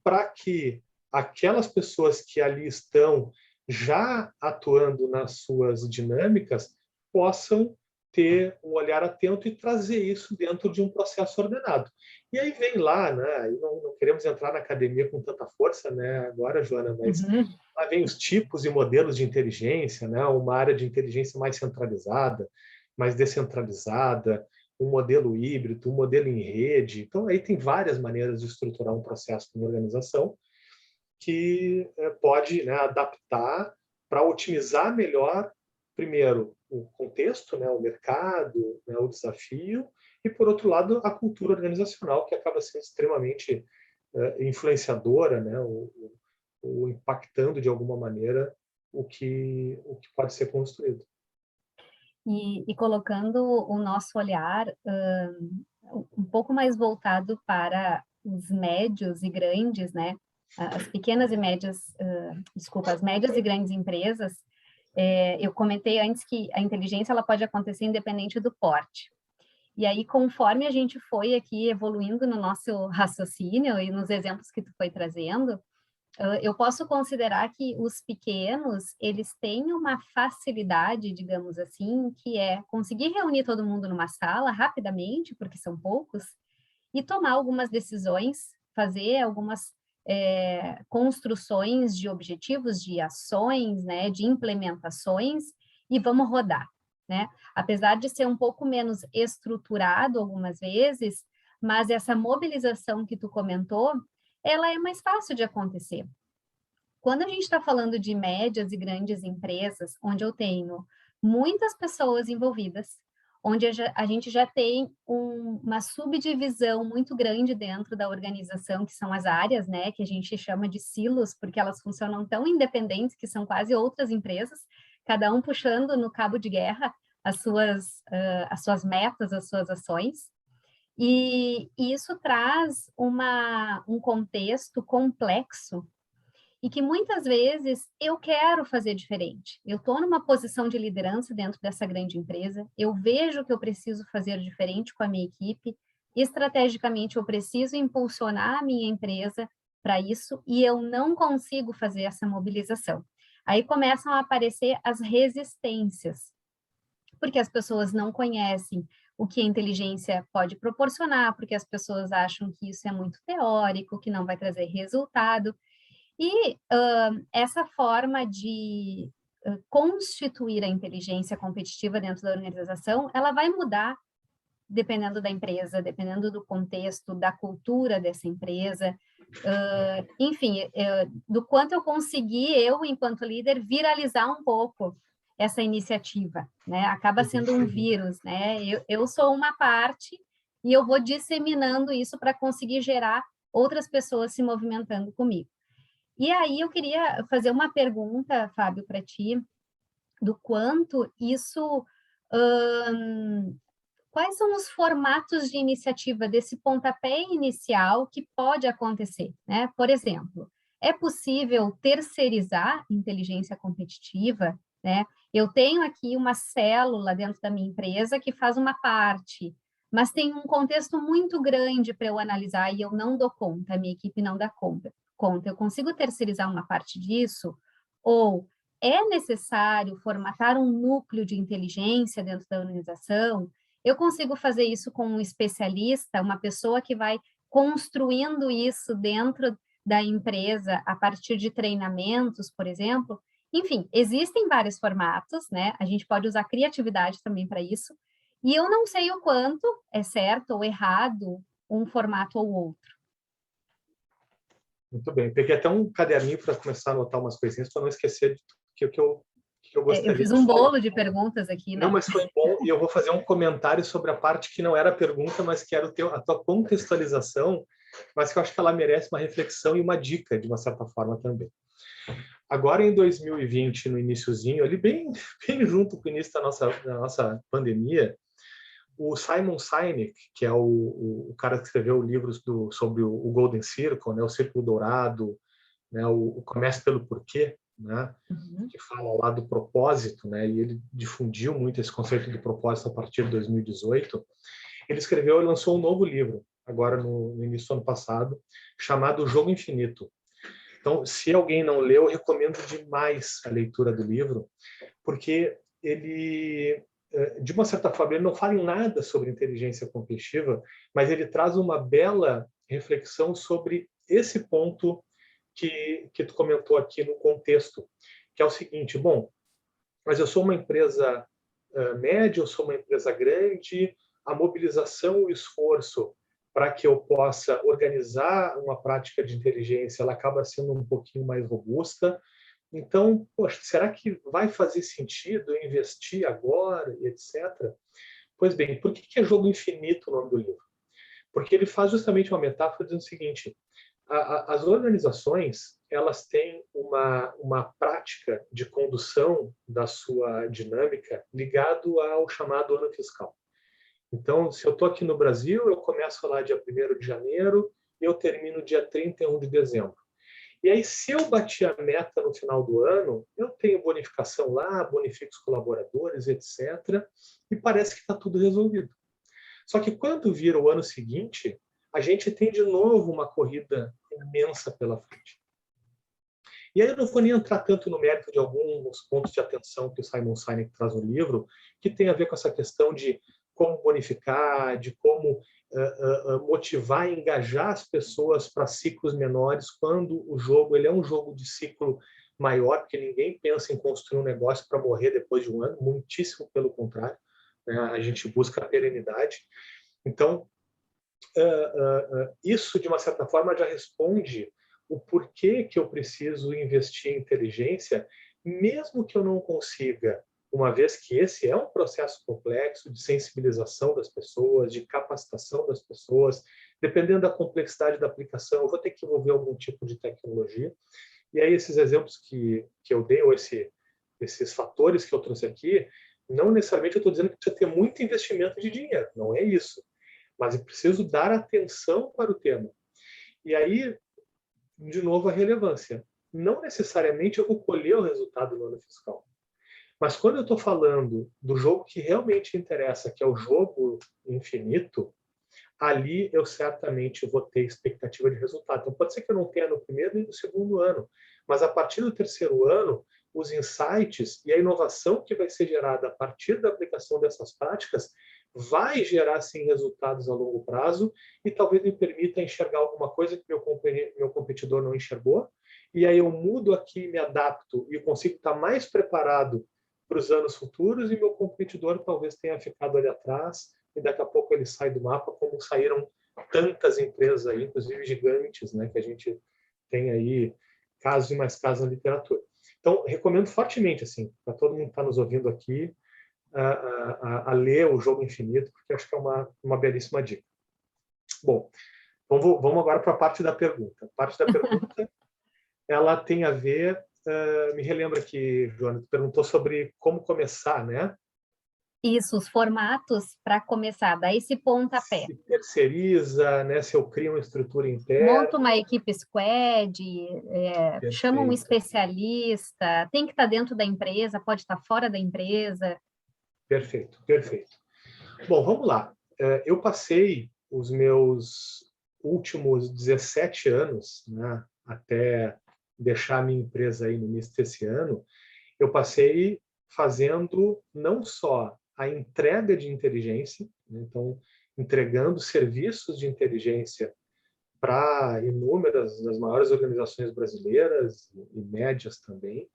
para que aquelas pessoas que ali estão já atuando nas suas dinâmicas possam ter um olhar atento e trazer isso dentro de um processo ordenado. E aí vem lá, né? Não queremos entrar na academia com tanta força, né? Agora, Joana, mas lá vem os tipos e modelos de inteligência, né? Uma área de inteligência mais centralizada, mais descentralizada, um modelo híbrido, um modelo em rede. Então, aí tem várias maneiras de estruturar um processo de uma organização que pode, né, adaptar para otimizar melhor, primeiro, o contexto, né, o mercado, né, o desafio, e, por outro lado, a cultura organizacional, que acaba sendo extremamente influenciadora, né, ou impactando, de alguma maneira, o que pode ser construído. E colocando o nosso olhar um pouco mais voltado para os médios e grandes, né? As pequenas e médias, as médias e grandes empresas, eu comentei antes que a inteligência ela pode acontecer independente do porte. E aí, conforme a gente foi aqui evoluindo no nosso raciocínio e nos exemplos que tu foi trazendo, eu posso considerar que os pequenos, eles têm uma facilidade, digamos assim, que é conseguir reunir todo mundo numa sala rapidamente, porque são poucos, e tomar algumas decisões, fazer algumas construções de objetivos, de ações, né, de implementações, e vamos rodar, né? Apesar de ser um pouco menos estruturado algumas vezes, mas essa mobilização que tu comentou, ela é mais fácil de acontecer. Quando a gente está falando de médias e grandes empresas, onde eu tenho muitas pessoas envolvidas, onde a gente já tem uma subdivisão muito grande dentro da organização, que são as áreas, né, que a gente chama de silos, porque elas funcionam tão independentes que são quase outras empresas, cada um puxando no cabo de guerra as suas metas, as suas ações. E isso traz um contexto complexo e que muitas vezes eu quero fazer diferente. Eu estou numa posição de liderança dentro dessa grande empresa, eu vejo que eu preciso fazer diferente com a minha equipe, estrategicamente eu preciso impulsionar a minha empresa para isso e eu não consigo fazer essa mobilização. Aí começam a aparecer as resistências, porque as pessoas não conhecem o que a inteligência pode proporcionar, porque as pessoas acham que isso é muito teórico, que não vai trazer resultado. E essa forma de constituir a inteligência competitiva dentro da organização, ela vai mudar dependendo da empresa, dependendo do contexto, da cultura dessa empresa, enfim, do quanto eu consegui, eu, enquanto líder, viralizar um pouco essa iniciativa, né? Acaba sendo um vírus, né? Eu sou uma parte e eu vou disseminando isso para conseguir gerar outras pessoas se movimentando comigo. E aí eu queria fazer uma pergunta, Fábio, para ti, do quanto isso... quais são os formatos de iniciativa desse pontapé inicial que pode acontecer, né? Por exemplo, é possível terceirizar inteligência competitiva, né? Eu tenho aqui uma célula dentro da minha empresa que faz uma parte, mas tem um contexto muito grande para eu analisar e eu não dou conta, a minha equipe não dá conta. Eu consigo terceirizar uma parte disso? Ou é necessário formatar um núcleo de inteligência dentro da organização? Eu consigo fazer isso com um especialista, uma pessoa que vai construindo isso dentro da empresa a partir de treinamentos, por exemplo. Enfim, existem vários formatos, né? A gente pode usar criatividade também para isso. E eu não sei o quanto é certo ou errado um formato ou outro. Muito bem. Peguei até um caderninho para começar a anotar umas coisinhas para não esquecer do que eu gostaria Eu fiz de um falar. bolo de perguntas aqui, né? Não, mas foi bom, e eu vou fazer um comentário sobre a parte que não era a pergunta, mas que era a tua contextualização, mas que eu acho que ela merece uma reflexão e uma dica, de uma certa forma, também. Agora, em 2020, no iniciozinho, ali bem junto com o início da nossa pandemia, o Simon Sinek, que é o cara que escreveu livros sobre o Golden Circle, né, o Círculo Dourado, né, o Comece pelo Porquê, né, que fala lá do propósito, né, e ele difundiu muito esse conceito do propósito a partir de 2018. Ele escreveu e lançou um novo livro, agora no início do ano passado, chamado O Jogo Infinito. Então, se alguém não leu, eu recomendo demais a leitura do livro, porque ele, de uma certa forma, ele não fala em nada sobre inteligência competitiva, mas ele traz uma bela reflexão sobre esse ponto que tu comentou aqui no contexto, que é o seguinte: bom, mas eu sou uma empresa média, eu sou uma empresa grande, a mobilização, o esforço para que eu possa organizar uma prática de inteligência, ela acaba sendo um pouquinho mais robusta. Então, poxa, será que vai fazer sentido eu investir agora e etc? Pois bem, por que é Jogo Infinito o nome do livro? Porque ele faz justamente uma metáfora dizendo o seguinte: as organizações, elas têm uma prática de condução da sua dinâmica ligado ao chamado ano fiscal. Então, se eu estou aqui no Brasil, eu começo lá dia 1º de janeiro e eu termino dia 31 de dezembro. E aí, se eu bati a meta no final do ano, eu tenho bonificação lá, bonifico os colaboradores, etc. E parece que está tudo resolvido. Só que quando vira o ano seguinte, a gente tem de novo uma corrida imensa pela frente. E aí eu não vou nem entrar tanto no mérito de alguns pontos de atenção que o Simon Sinek traz no livro, que tem a ver com essa questão de como bonificar, de como motivar e engajar as pessoas para ciclos menores, quando o jogo ele é um jogo de ciclo maior, porque ninguém pensa em construir um negócio para morrer depois de um ano, muitíssimo pelo contrário, né? A gente busca a perenidade. Então, isso, de uma certa forma, já responde o porquê que eu preciso investir em inteligência, mesmo que eu não consiga, uma vez que esse é um processo complexo de sensibilização das pessoas, de capacitação das pessoas, dependendo da complexidade da aplicação, eu vou ter que envolver algum tipo de tecnologia. E aí esses exemplos que eu dei, ou esses fatores que eu trouxe aqui, não necessariamente eu estou dizendo que precisa ter muito investimento de dinheiro, não é isso. Mas eu preciso dar atenção para o tema. E aí, de novo, a relevância. Não necessariamente eu vou colher o resultado no ano fiscal. Mas quando eu estou falando do jogo que realmente interessa, que é o jogo infinito, ali eu certamente vou ter expectativa de resultado. Então, pode ser que eu não tenha no primeiro e no segundo ano, mas a partir do terceiro ano, os insights e a inovação que vai ser gerada a partir da aplicação dessas práticas vai gerar, sim, resultados a longo prazo e talvez me permita enxergar alguma coisa que meu competidor não enxergou, e aí eu mudo aqui, me adapto e consigo estar mais preparado para os anos futuros, e meu competidor talvez tenha ficado ali atrás, e daqui a pouco ele sai do mapa, como saíram tantas empresas aí, inclusive gigantes, né, que a gente tem aí casos e mais casos na literatura. Então, recomendo fortemente, assim, para todo mundo que está nos ouvindo aqui, a ler O Jogo Infinito, porque acho que é uma belíssima dica. Bom, vamos agora para a parte da pergunta. A parte da pergunta, ela tem a ver... me relembra que, Joana, tu perguntou sobre como começar, né? Isso, os formatos para começar, dar esse pontapé. Se terceiriza, né? Se eu crio uma estrutura interna. Monta uma equipe squad, chama um especialista, tem que estar dentro da empresa, pode estar fora da empresa. Perfeito, perfeito. Bom, vamos lá. Eu passei os meus últimos 17 anos, né, até deixar a minha empresa aí no início desse ano, eu passei fazendo não só a entrega de inteligência, né, então entregando serviços de inteligência para inúmeras das maiores organizações brasileiras e médias também,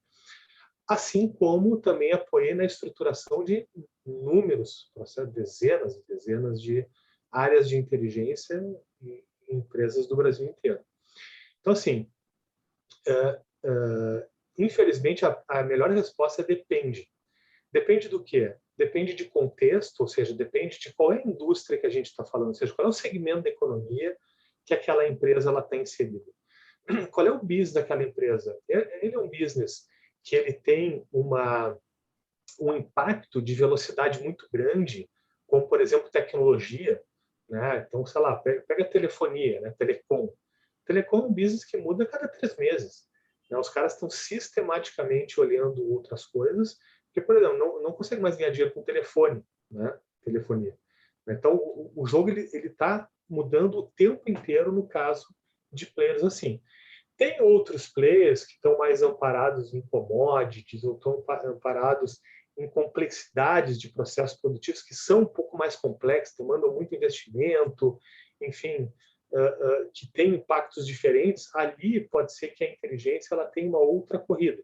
assim como também apoiei na estruturação de inúmeros, dezenas e dezenas de áreas de inteligência em empresas do Brasil inteiro. Então, assim, infelizmente, a melhor resposta é depende. Depende do quê? Depende de contexto, ou seja, depende de qual é a indústria que a gente está falando, ou seja, qual é o segmento da economia que aquela empresa está inserida. Qual é o business daquela empresa? Ele é um business que ele tem um impacto de velocidade muito grande, como, por exemplo, tecnologia, né? Então, sei lá, pega a telefonia, né? Telecom. Telecom é um business que muda a cada 3 meses. Né? Os caras estão sistematicamente olhando outras coisas, porque, por exemplo, não consegue mais ganhar dinheiro com telefone, né? Telefonia. Então, o jogo ele está mudando o tempo inteiro no caso de players assim. Tem outros players que estão mais amparados em commodities ou estão amparados em complexidades de processos produtivos que são um pouco mais complexos, demandam muito investimento, enfim, que têm impactos diferentes. Ali pode ser que a inteligência ela tenha uma outra corrida.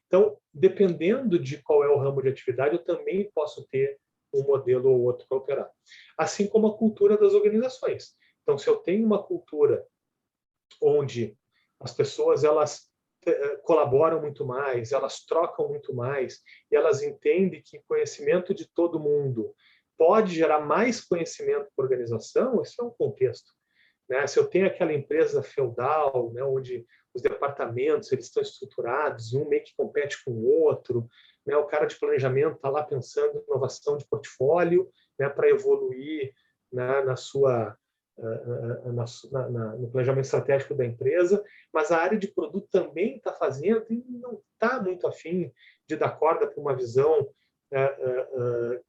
Então, dependendo de qual é o ramo de atividade, eu também posso ter um modelo ou outro para operar. Assim como a cultura das organizações. Então, se eu tenho uma cultura onde as pessoas elas colaboram muito mais, elas trocam muito mais, e elas entendem que conhecimento de todo mundo pode gerar mais conhecimento para a organização, esse é um contexto. Né? Se eu tenho aquela empresa feudal, né, onde os departamentos eles estão estruturados e um meio que compete com o outro, né, o cara de planejamento está lá pensando em inovação de portfólio, né, para evoluir, né, no planejamento estratégico da empresa, mas a área de produto também está fazendo e não está muito afim de dar corda para uma visão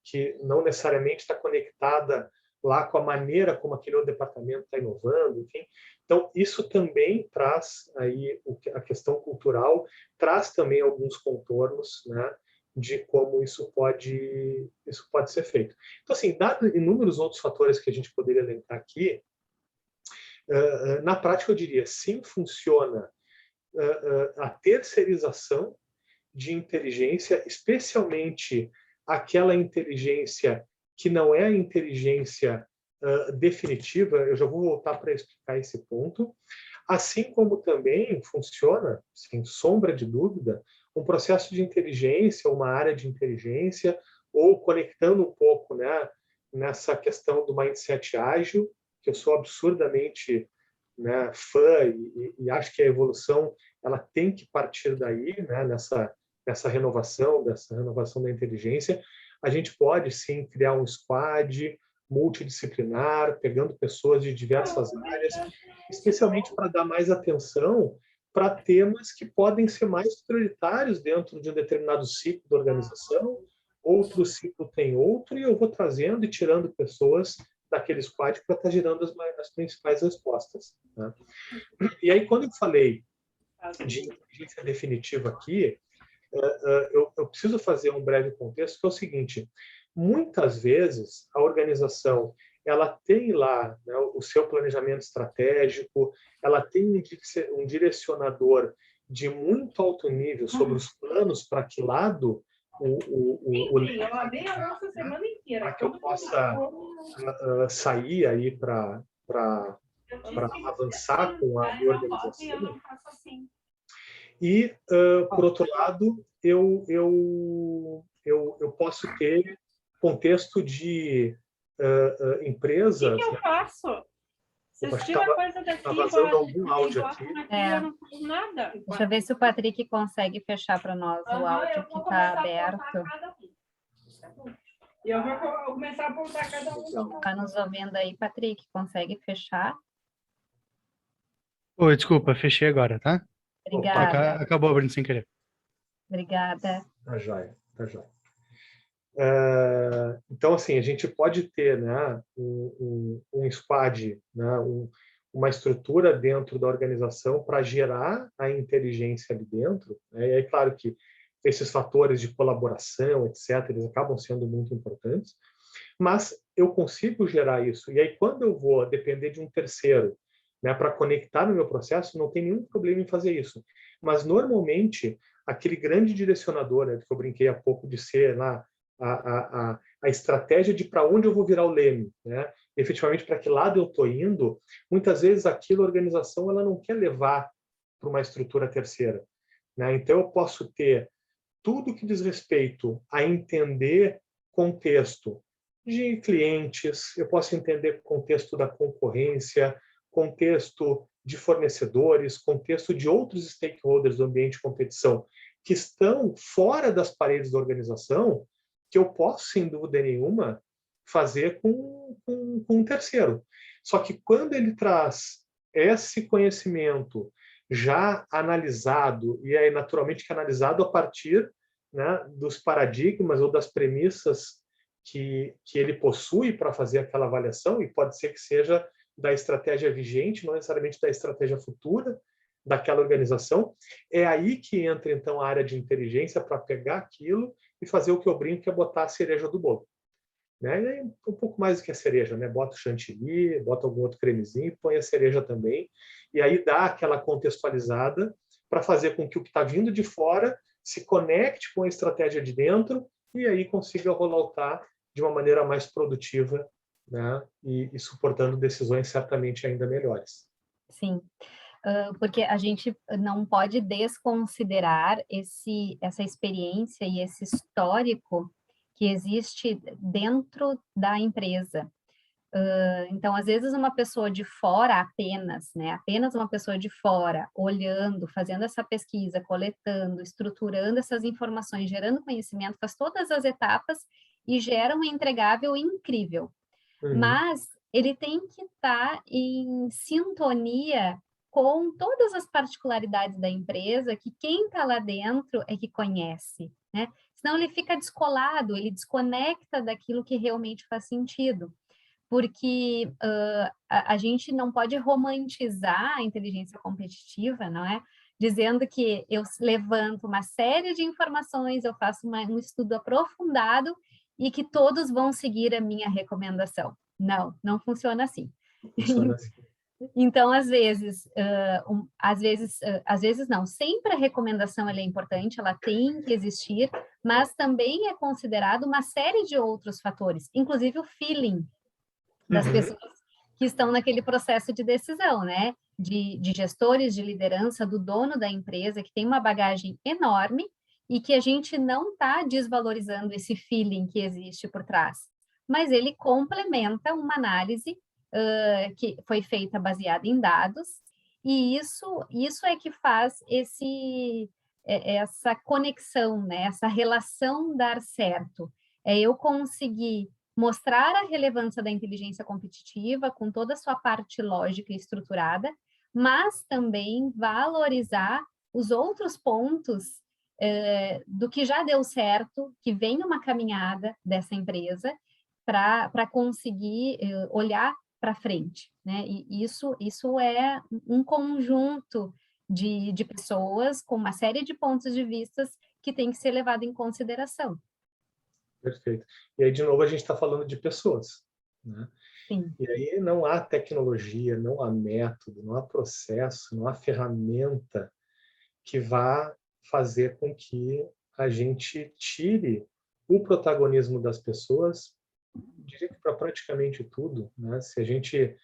que não necessariamente está conectada lá com a maneira como aquele outro departamento está inovando, enfim. Então, isso também traz aí a questão cultural, traz também alguns contornos, né, de como isso pode ser feito. Então, assim, dado inúmeros outros fatores que a gente poderia elencar aqui, na prática eu diria, sim, funciona a terceirização de inteligência, especialmente aquela inteligência que não é a inteligência definitiva. Eu já vou voltar para explicar esse ponto. Assim como também funciona, sem sombra de dúvida, um processo de inteligência, uma área de inteligência, ou conectando um pouco, né, nessa questão do mindset ágil, que eu sou absurdamente, né, fã e acho que a evolução ela tem que partir daí, né, dessa renovação da inteligência. A gente pode sim criar um squad multidisciplinar, pegando pessoas de diversas áreas, especialmente para dar mais atenção para temas que podem ser mais prioritários dentro de um determinado ciclo da organização, outro ciclo tem outro, e eu vou trazendo e tirando pessoas daquele squad para estar gerando as principais respostas, né? E aí, quando eu falei de inteligência definitiva aqui, eu preciso fazer um breve contexto, que é o seguinte: muitas vezes a organização ela tem lá, né, o seu planejamento estratégico, ela tem um direcionador de muito alto nível sobre os planos para que lado eu lavei a louça a semana inteira. para que eu possa sair aí para avançar com a minha organização. E, por outro lado, eu posso ter contexto de empresas... O que eu faço? Vocês tiram a coisa daqui, está vazando algum áudio aqui. Eu não fiz nada. Deixa eu ver se o Patrick consegue fechar para nós o áudio que está aberto. Eu vou começar a apontar cada um. Está nos ouvindo aí, Patrick? Consegue fechar? Oi, desculpa, fechei agora, tá? Obrigada. Acabou abrindo sem querer. Obrigada. Tá joia, tá joia. Então, assim, a gente pode ter, né, um squad, né, uma estrutura dentro da organização para gerar a inteligência ali dentro, né? E é claro que esses fatores de colaboração, etc., eles acabam sendo muito importantes, mas eu consigo gerar isso. E aí, quando eu vou depender de um terceiro, né, para conectar no meu processo, não tem nenhum problema em fazer isso. Mas, normalmente, aquele grande direcionador, né, que eu brinquei há pouco de ser lá, a estratégia de para onde eu vou virar o leme, né? Efetivamente para que lado eu estou indo, muitas vezes aquilo a organização ela não quer levar para uma estrutura terceira, né? Então eu posso ter tudo que diz respeito a entender contexto de clientes, eu posso entender contexto da concorrência, contexto de fornecedores, contexto de outros stakeholders do ambiente de competição que estão fora das paredes da organização, que eu posso, sem dúvida nenhuma, fazer com um terceiro. Só que quando ele traz esse conhecimento já analisado, e aí naturalmente que analisado a partir, né, dos paradigmas ou das premissas que ele possui para fazer aquela avaliação, e pode ser que seja da estratégia vigente, não necessariamente da estratégia futura daquela organização, é aí que entra então a área de inteligência para pegar aquilo e fazer o que eu brinco, que é botar a cereja do bolo, né? E aí, um pouco mais do que a cereja, né? Bota o chantilly, bota algum outro cremezinho, põe a cereja também, e aí dá aquela contextualizada para fazer com que o que está vindo de fora se conecte com a estratégia de dentro e aí consiga rolloutar de uma maneira mais produtiva, né? E suportando decisões certamente ainda melhores. Sim. Porque a gente não pode desconsiderar essa experiência e esse histórico que existe dentro da empresa. Então, às vezes, uma pessoa de fora apenas, né? Apenas uma pessoa de fora, olhando, fazendo essa pesquisa, coletando, estruturando essas informações, gerando conhecimento, faz todas as etapas e gera um entregável incrível. Mas ele tem que estar em sintonia com todas as particularidades da empresa, que quem está lá dentro é que conhece, né? Senão ele fica descolado, ele desconecta daquilo que realmente faz sentido. Porque a gente não pode romantizar a inteligência competitiva, não é? Dizendo que eu levanto uma série de informações, eu faço um estudo aprofundado e que todos vão seguir a minha recomendação. Não, não funciona assim. Funciona assim. Então, às vezes não, sempre a recomendação ela é importante, ela tem que existir, mas também é considerado uma série de outros fatores, inclusive o feeling das pessoas que estão naquele processo de decisão, né? De gestores, de liderança, do dono da empresa, que tem uma bagagem enorme e que a gente não está desvalorizando esse feeling que existe por trás, mas ele complementa uma análise que foi feita baseada em dados, e isso é que faz essa conexão, né? Essa relação dar certo. É eu conseguir mostrar a relevância da inteligência competitiva com toda a sua parte lógica e estruturada, mas também valorizar os outros pontos do que já deu certo, que vem uma caminhada dessa empresa, para conseguir olhar para frente, né? E isso é um conjunto de pessoas com uma série de pontos de vista que tem que ser levado em consideração. Perfeito. E aí, de novo, a gente está falando de pessoas, né? Sim. E aí não há tecnologia, não há método, não há processo, não há ferramenta que vá fazer com que a gente tire o protagonismo das pessoas, diria que para praticamente tudo, né? Se a gente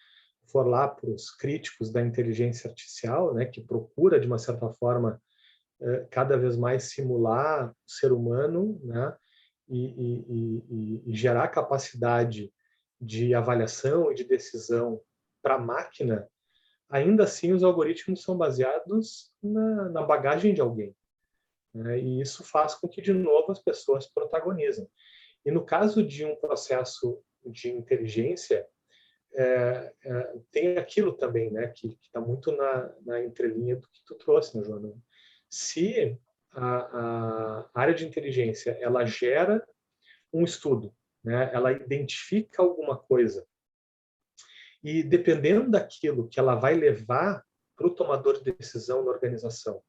for lá para os críticos da inteligência artificial, né, que procura, de uma certa forma, cada vez mais simular o ser humano, né, e gerar capacidade de avaliação e de decisão para a máquina, ainda assim os algoritmos são baseados na bagagem de alguém, né? E isso faz com que, de novo, as pessoas protagonizem. E no caso de um processo de inteligência, tem aquilo também, né, que está muito na entrelinha do que tu trouxe, né, Joana? Se a área de inteligência ela gera um estudo, né, ela identifica alguma coisa, e dependendo daquilo que ela vai levar para o tomador de decisão na organização,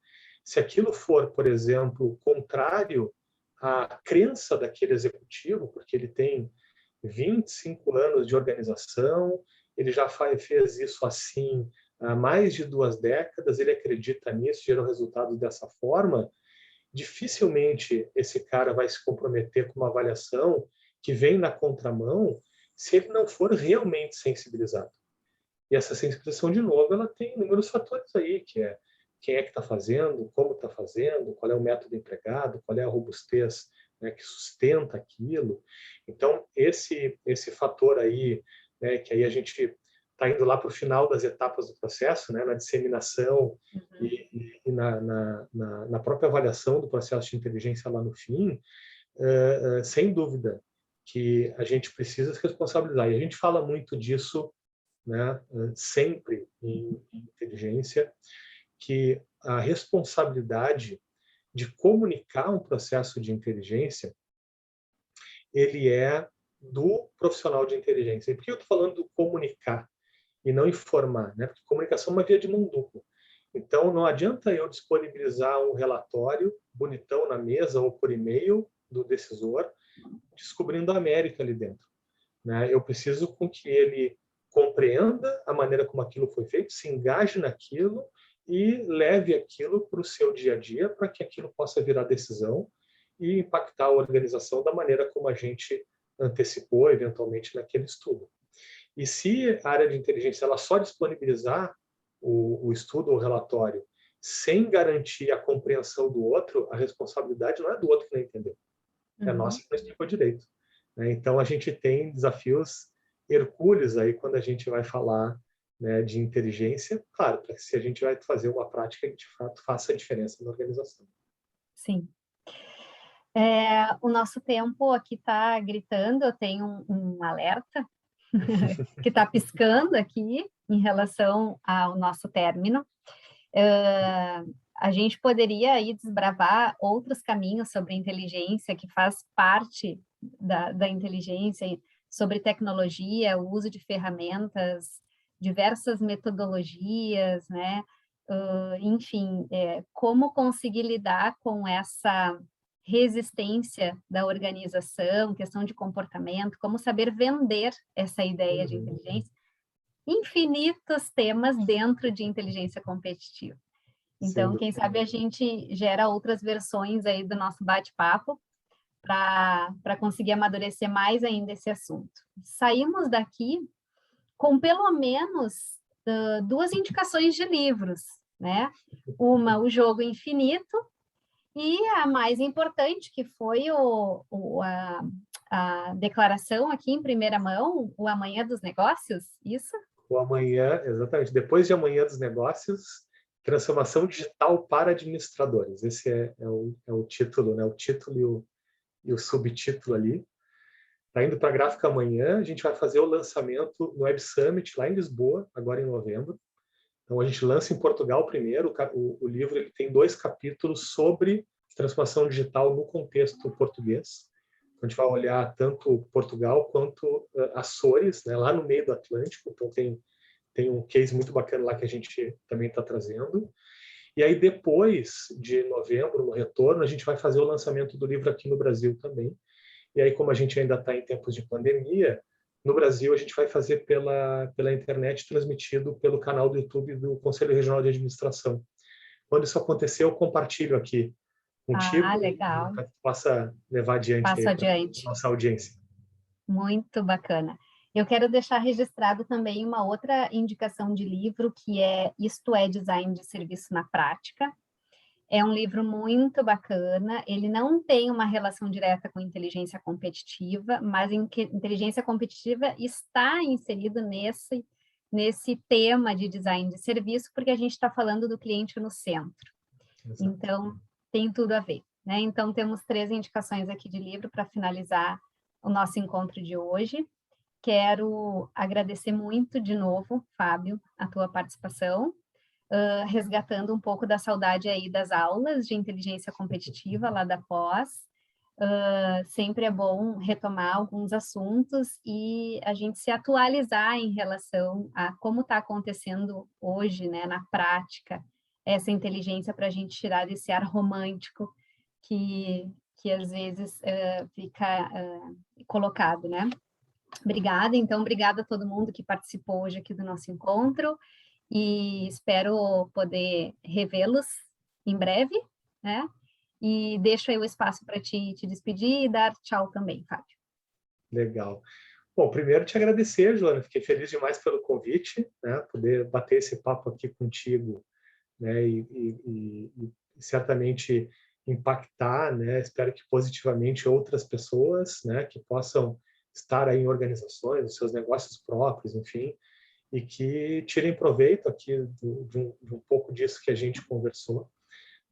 se aquilo for, por exemplo, contrário à crença daquele executivo, porque ele tem 25 anos de organização, ele já fez isso assim há mais de 2 décadas, ele acredita nisso, gerou resultados dessa forma, dificilmente esse cara vai se comprometer com uma avaliação que vem na contramão se ele não for realmente sensibilizado. E essa sensibilização, de novo, ela tem inúmeros fatores aí, que é quem é que está fazendo, como está fazendo, qual é o método empregado, qual é a robustez, né, que sustenta aquilo. Então, esse fator aí, né, que aí a gente está indo lá para o final das etapas do processo, né, na disseminação e na própria avaliação do processo de inteligência lá no fim, sem dúvida que a gente precisa se responsabilizar. E a gente fala muito disso, né, sempre em inteligência, que a responsabilidade de comunicar um processo de inteligência, ele é do profissional de inteligência. E por que eu estou falando do comunicar e não informar, né? Porque comunicação é uma via de mão dupla. Então, não adianta eu disponibilizar um relatório bonitão na mesa ou por e-mail do decisor, descobrindo a América ali dentro, né? Eu preciso com que ele compreenda a maneira como aquilo foi feito, se engaje naquilo e leve aquilo para o seu dia a dia para que aquilo possa virar decisão e impactar a organização da maneira como a gente antecipou eventualmente naquele estudo. E se a área de inteligência ela só disponibilizar o estudo ou o relatório sem garantir a compreensão do outro, a responsabilidade não é do outro que não entendeu, é nossa que não explicou direito. Então, a gente tem desafios hercúleos aí quando a gente vai falar, né, de inteligência, claro, para que se a gente vai fazer uma prática que de fato faça a diferença na organização. Sim. O nosso tempo aqui está gritando, eu tenho um alerta que está piscando aqui em relação ao nosso término. A gente poderia aí desbravar outros caminhos sobre inteligência, que faz parte da inteligência, sobre tecnologia, o uso de ferramentas, diversas metodologias, né? Enfim, como conseguir lidar com essa resistência da organização, questão de comportamento, como saber vender essa ideia de inteligência, infinitos temas dentro de inteligência competitiva. Então, quem sabe a gente gera outras versões aí do nosso bate-papo para conseguir amadurecer mais ainda esse assunto. Saímos daqui com pelo menos 2 indicações de livros, né? Uma, O Jogo Infinito, e a mais importante, que foi a declaração aqui em primeira mão, O Amanhã dos Negócios, isso? O Amanhã, exatamente. Depois de Amanhã dos Negócios, Transformação Digital para Administradores. Esse é o título, né? O título e o subtítulo ali. Está indo para a Gráfica amanhã, a gente vai fazer o lançamento no Web Summit, lá em Lisboa, agora em novembro. Então, a gente lança em Portugal primeiro. O livro ele tem 2 capítulos sobre transformação digital no contexto português. A gente vai olhar tanto Portugal quanto Açores, né, lá no meio do Atlântico. Então, tem um case muito bacana lá que a gente também está trazendo. E aí, depois de novembro, no retorno, a gente vai fazer o lançamento do livro aqui no Brasil também. E aí, como a gente ainda está em tempos de pandemia, no Brasil a gente vai fazer pela internet, transmitido pelo canal do YouTube do Conselho Regional de Administração. Quando isso acontecer, eu compartilho aqui contigo, legal. para que possa levar adiante Passo a adiante. nossa audiência. Muito bacana. Eu quero deixar registrado também uma outra indicação de livro, que é Isto é Design de Serviço na Prática. É um livro muito bacana, ele não tem uma relação direta com inteligência competitiva, mas inteligência competitiva está inserido nesse tema de design de serviço, porque a gente está falando do cliente no centro. Exato. Então, tem tudo a ver, né? Então, temos 3 indicações aqui de livro para finalizar o nosso encontro de hoje. Quero agradecer muito de novo, Fábio, a tua participação, resgatando um pouco da saudade aí das aulas de inteligência competitiva lá da pós. Sempre é bom retomar alguns assuntos e a gente se atualizar em relação a como está acontecendo hoje, né, na prática, essa inteligência para a gente tirar desse ar romântico que às vezes fica colocado, né? Obrigada, então, obrigada a todo mundo que participou hoje aqui do nosso encontro e espero poder revê-los em breve, né? E deixo aí o espaço para te despedir e dar tchau também, Fábio. Legal. Bom, primeiro te agradecer, Joana, fiquei feliz demais pelo convite, né? Poder bater esse papo aqui contigo, né? E certamente impactar, né? Espero que positivamente outras pessoas, né? Que possam estar aí em organizações, os seus negócios próprios, enfim, e que tirem proveito aqui de um pouco disso que a gente conversou,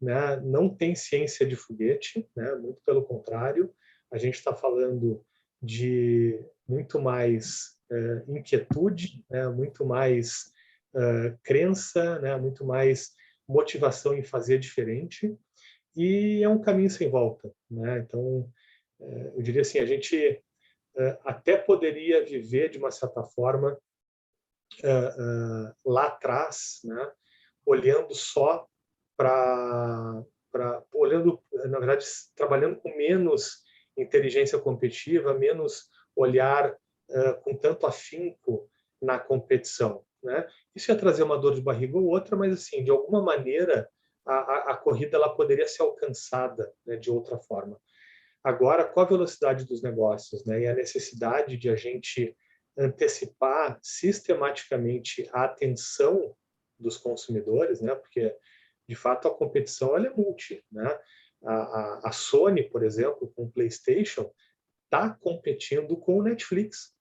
né? Não tem ciência de foguete, né? Muito pelo contrário, a gente está falando de muito mais inquietude, né? Muito mais crença, né? Muito mais motivação em fazer diferente, e é um caminho sem volta, né? Então, eu diria assim, a gente até poderia viver de uma certa forma lá atrás, né? Olhando só olhando, na verdade, trabalhando com menos inteligência competitiva, menos olhar com tanto afinco na competição, né? Isso ia trazer uma dor de barriga ou outra, mas assim, de alguma maneira a corrida ela poderia ser alcançada, né, de outra forma. Agora, com a velocidade dos negócios, né, e a necessidade de a gente antecipar sistematicamente a atenção dos consumidores, né, porque, de fato, a competição ela é multi, né? A Sony, por exemplo, com o PlayStation, está competindo com o Netflix,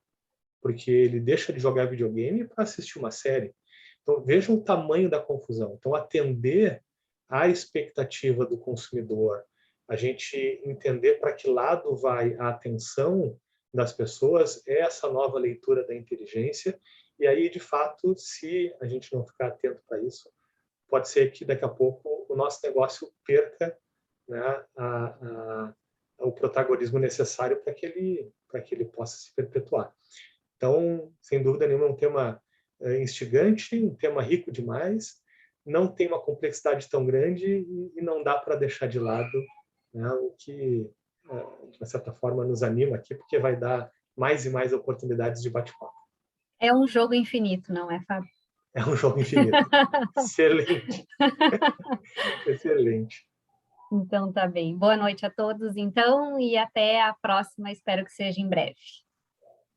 porque ele deixa de jogar videogame para assistir uma série. Então, vejam o tamanho da confusão. Então, atender à expectativa do consumidor, a gente entender para que lado vai a atenção das pessoas, é essa nova leitura da inteligência. E aí, de fato, se a gente não ficar atento para isso, pode ser que daqui a pouco o nosso negócio perca, né, o protagonismo necessário para que ele possa se perpetuar. Então, sem dúvida nenhuma, é um tema instigante, um tema rico demais, não tem uma complexidade tão grande e não dá para deixar de lado, né, o que, de uma certa forma, nos anima aqui, porque vai dar mais e mais oportunidades de bate-papo. É um jogo infinito, não é, Fábio? É um jogo infinito. Excelente. Excelente. Então, tá bem. Boa noite a todos, então, e até a próxima, espero que seja em breve.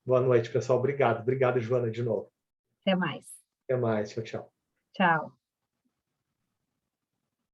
Boa noite, pessoal. Obrigado. Obrigado, Joana, de novo. Até mais. Até mais. Tchau, tchau. Tchau.